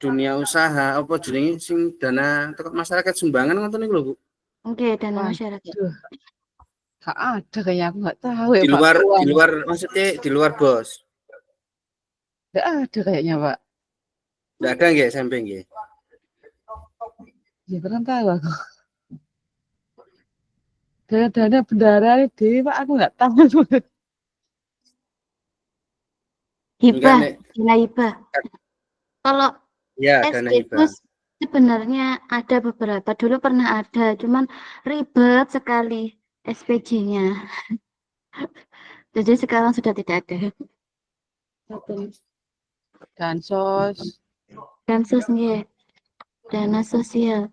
dunia usaha apa jenenge sing dana teko masyarakat sumbangan ngoten niku lho Bu.
Oke, dana masyarakat.
Aduh. Gak ada kayaknya aku nggak tahu ya
Di
Pak.
luar maksudnya di luar bos.
Nggak ada kayaknya Pak.
Enggak ada nggih SMP nggih.
Ya kurang tahu aku. Dana bendara dewi Pak aku nggak tahu.
Hibah,
Nek
dana hibah. Kalau
ya dana
SD
hibah.
sebenarnya ada beberapa. Dulu pernah ada, cuman ribet sekali SPJ-nya. Jadi sekarang sudah tidak ada. Dansos nggih. Dana sosial.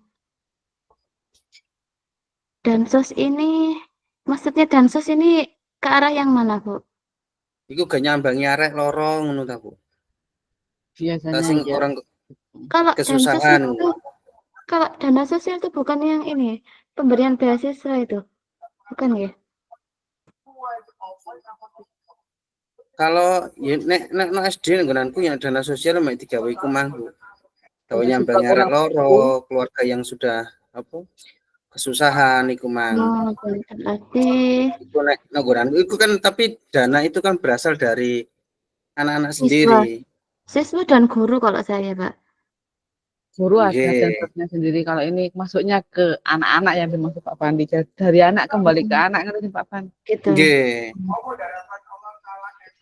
Dansos ini maksudnya dansos ini ke arah yang mana, Bu?
Iku gak nyambangi arek loro ngono ta Bu.
Biasanya
Sing
ya.
orang
Kalau
kesusahan.
dansos itu, kalau dana sosial itu bukan yang ini, pemberian beasiswa itu. Bukan ya?
Kalau ya, nek SD nggonanku yang dana sosial mek digawe iku mang Bu. Gawe nyambangi arek loro, keluarga yang sudah apa? Kesusahan iku mang.
Oh, berarti
Iku nek nggonanku iku kan tapi dana itu kan berasal dari anak-anak sendiri.
Siswa dan guru kalau saya, Pak.
Guru ada
Nggih.
dancernya sendiri. Kalau ini masuknya ke anak-anak yang dimaksud Pak Pandi. Dari anak kembali ke anak ngerti Pak Pandi.
Gitu.
Nggih.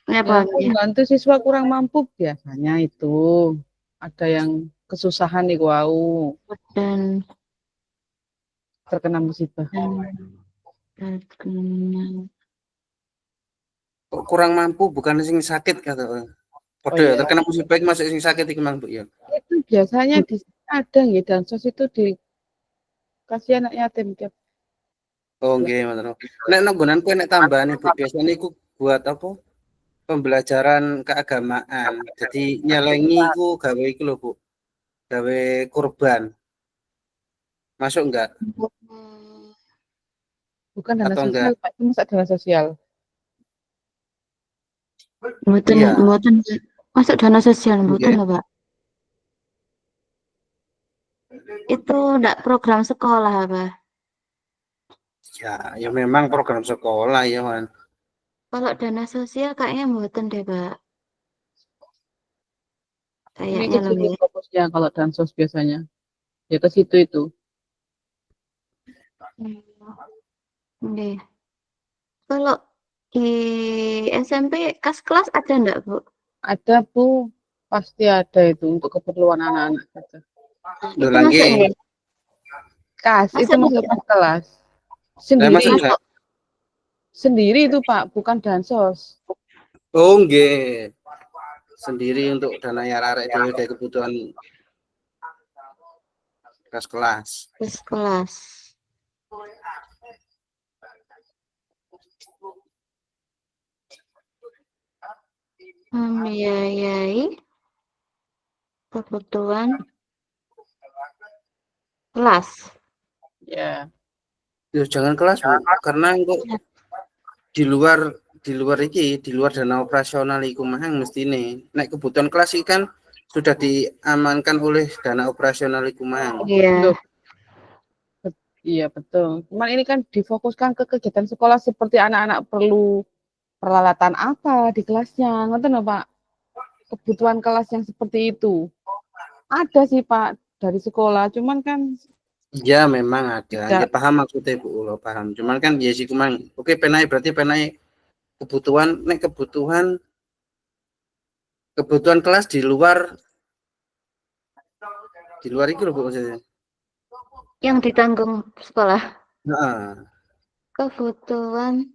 Ya,
Ya,
Pak. Ya.
membantu siswa kurang mampu biasanya itu. Ada yang kesusahan nih wau
Dan
terkena musibah.
Kok kurang mampu bukan sing sakit kata. Padha
iya.
terkena musibah iki masuk sing sakit iki Mang Bu ya.
Itu biasanya di ada nggih dansos itu dikasih anak yatim tiap.
Oh nggih, ngoten. Nek nanggonanku nek tambahan Bu, biasanya iku buat apa? Pembelajaran keagamaan. Jadi nyelengi iku gawe iku lho, Bu. Gawe kurban. Masuk enggak?
Bukan dana
Atau
sosial,
enggak?
Pak. Itu masa dana sosial.
Mboten,
Iya.
mboten. Masuk dana sosial mboten
Nggih.
lho, Pak. Itu ndak program sekolah, Pak.
Ya memang program sekolah ya, Man.
Kalau dana sosial kayaknya mboten deh, Pak.
Ini
Kayaknya
ke
loh
situ
ya.
fokusnya kalau dansos biasanya. Ya ke situ itu.
Nggih. Kalau di SMP kas kelas ada ndak, Bu?
Ada Bu, pasti ada itu untuk keperluan anak-anak saja.
Lho
Itu
lagi.
masuk ya?
Kas itu
Masuk
masuk
ya?
pas kelas.
Lah
Sendiri
masuk enggak?
sendiri itu Pak, bukan dansos.
Oh nggih. Sendiri untuk dana arek dhewe kayak kebutuhan kelas.
Kas kelas. Membiayai kebutuhan kelas.
Ya.
Ya jangan kelas, Bu. Karena kok di luar iki, di luar dana operasional iku mahang mestine. Nek kebutuhan kelas iki kan sudah diamankan oleh dana operasional iku mahang.
Iya.
Loh, iya betul. Cuman ini kan difokuskan ke kegiatan sekolah seperti anak-anak perlu peralatan apa di kelasnya. Ngerti nggak Pak? Kebutuhan kelas yang seperti itu. Ada sih Pak dari sekolah, cuman kan
Ya memang ada. Ya
tidak
paham maksudnya Bu, lo paham. Cuman kan ya sih kumang. Oke, penai berarti penai kebutuhan nek kebutuhan kelas di luar itu loh Bu maksudnya.
Yang ditanggung sekolah.
Heeh.
Kebutuhan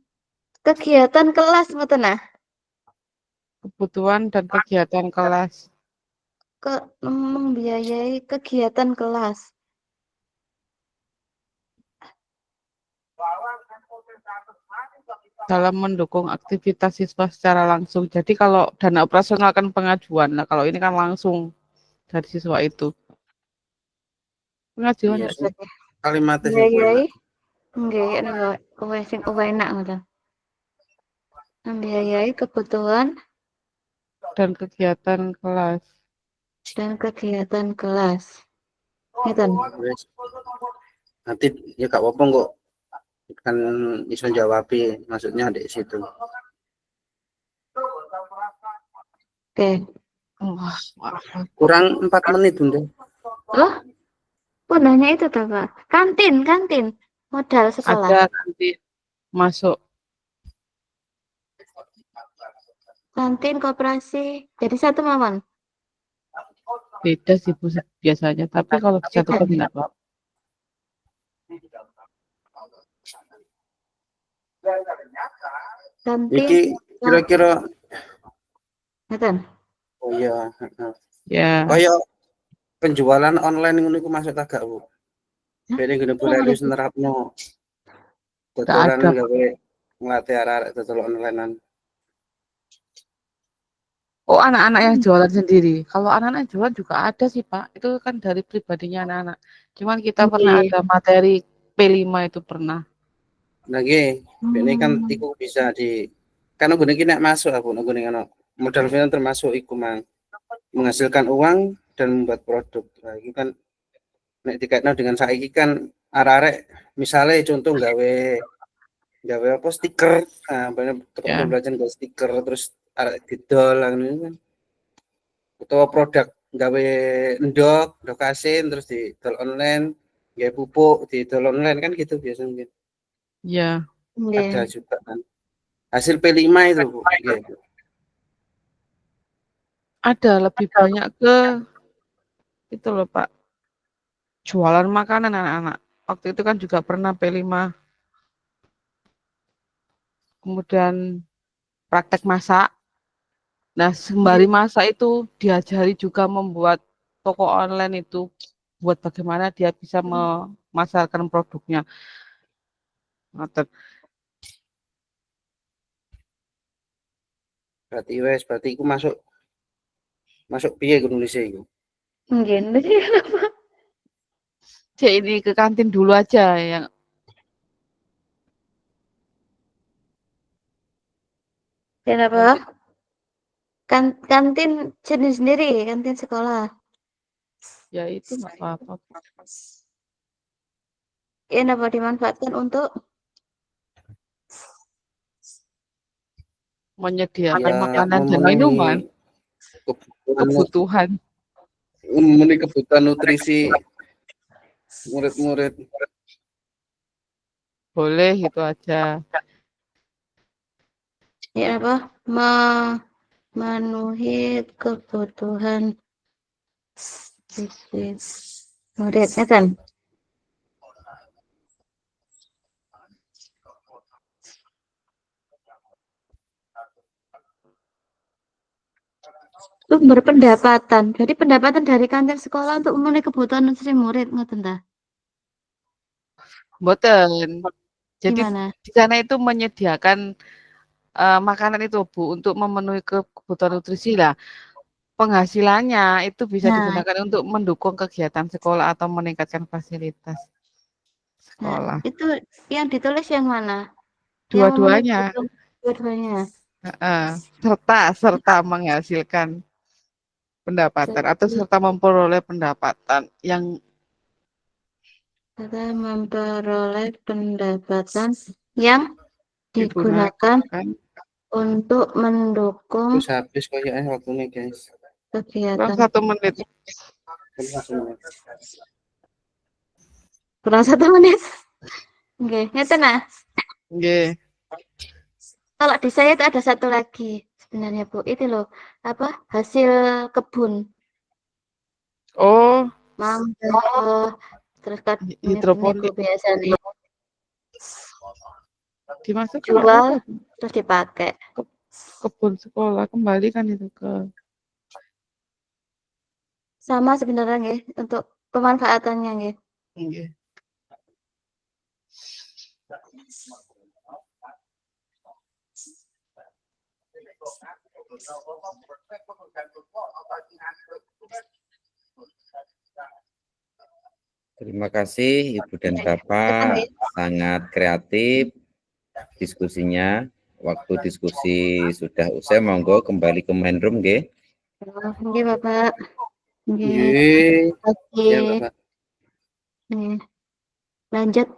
kegiatan kelas mboten nah?
kebutuhan dan kegiatan kelas.
Membiayai kegiatan kelas.
Dalam mendukung aktivitas siswa secara langsung. Jadi kalau dana operasional kan pengajuan. Nah, kalau ini kan langsung dari siswa itu. Pengajuan
Iya
enggak
sih.
sih?
Kalimatnya sih Bu.
Membiayai nggih kowe sing enak ngoten. Membiayai kebutuhan
Dan kegiatan kelas.
dan kegiatan kelas. Ngeten.
Wes. Nanti ya gak apa-apa kok. Kan bisa jawab maksudnya di situ.
Oke.
Wah,
Kurang 4 menit Bunda.
Loh, pundahnya itu toh, Pak. Kantin. Modal sekolah.
ada nanti masuk.
Kantin koperasi. Jadi satu mawon.
Beda sih Bu biasanya. Tapi kalau disatukan enggak Pak.
Kantin.
Iki kira-kira
Ngeten.
oh iya, heeh.
Ya.
Kayak penjualan online ngono iku masuk agak Bu. Bene gene boleh wis nerapno. Tutoran
ada.
gawe ngelatih arek-arek dodol online-an.
Oh, anak-anak yang jualan sendiri. Kalau anak-anak yang jualan juga ada sih, Pak. Itu kan dari pribadinya anak-anak. Cuman kita pernah ada materi P5 itu pernah.
Lagi, ini kan iku bisa kan gune iki nek masuk aku gune ngono. Modal finance termasuk iku mang menghasilkan uang dan membuat produk. Nah, ini kan nek dikaitno dengan saiki kan arek-arek misalnya contoh gawe apa stiker, nah banyak
Ya.
pembelajaran gawe stiker terus arek didol ngono kan. utawa produk gawe ndok asin terus didol online, gawe pupuk didol online kan gitu biasanya.
Ya,
Ada
Nggih.
juga kan. Hasil P5 itu, Bu. Iya, Bu.
ada lebih banyak ke itu loh Pak, jualan makanan anak-anak. Waktu itu kan juga pernah P5, kemudian praktek masak. Nah, sembari masak itu diajari juga membuat toko online itu, buat bagaimana dia bisa memasarkan produknya. Ngoten.
Berarti iku masuk piye iku nulisnya iku?
Nggih.
Cek ini ke kantin dulu aja yang
Kenapa? Kantin sendiri, kantin sekolah.
ya itu nggak apa-apa.
Ya, dapat dimanfaatkan untuk
Menyediakan
Ya
makanan dan
memenuhi
minuman, kebutuhan.
memenuhi kebutuhan nutrisi murid-murid.
Boleh itu aja.
ya apa? Memenuhi kebutuhan muridnya kan? Sumber pendapatan. Jadi pendapatan dari kantin sekolah untuk memenuhi kebutuhan nutrisi murid, ngoten ta?
Mboten. Jadi
Gimana?
di sana itu menyediakan makanan itu Bu untuk memenuhi kebutuhan nutrisi lah. Penghasilannya itu bisa
Nah,
digunakan untuk mendukung kegiatan sekolah atau meningkatkan fasilitas
nah,
sekolah.
itu yang ditulis yang mana? Yang memenuhi
Dua-duanya.
kebutuhan dua-duanya.
Serta menghasilkan pendapatan atau serta memperoleh pendapatan yang
Kita memperoleh pendapatan yang digunakan
digunakan.
untuk mendukung
Terus habis kayaknya waktunya, guys.
Kurang
kegiatan.
1 menit.
Kurang 1 menit. Oke, ngeten nah.
Nggih.
Kalau di saya itu ada satu lagi sebenarnya Bu, itu loh, apa, hasil kebun.
Oh,
Mangga, terus niku
hidroponik
biasanya
dimasukkan nggak
jual
apa-apa.
terus dipakai.
Kebun sekolah kembalikan itu ke
Sama sebenarnya nggih untuk pemanfaatannya nggih.
nggih.
Terima kasih Ibu dan Bapak, sangat kreatif diskusinya. Waktu diskusi sudah usai, monggo kembali ke main room, nggih.
Nggih Bapak. Nggih.
Nggih.
Oke.
Ya, Bapak.
Nih. Lanjut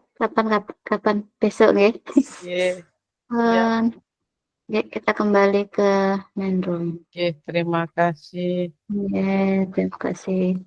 kapan besok nggih.
Nggih.
Ya, kita kembali ke main room.
Oke, terima kasih.
Ya, terima kasih.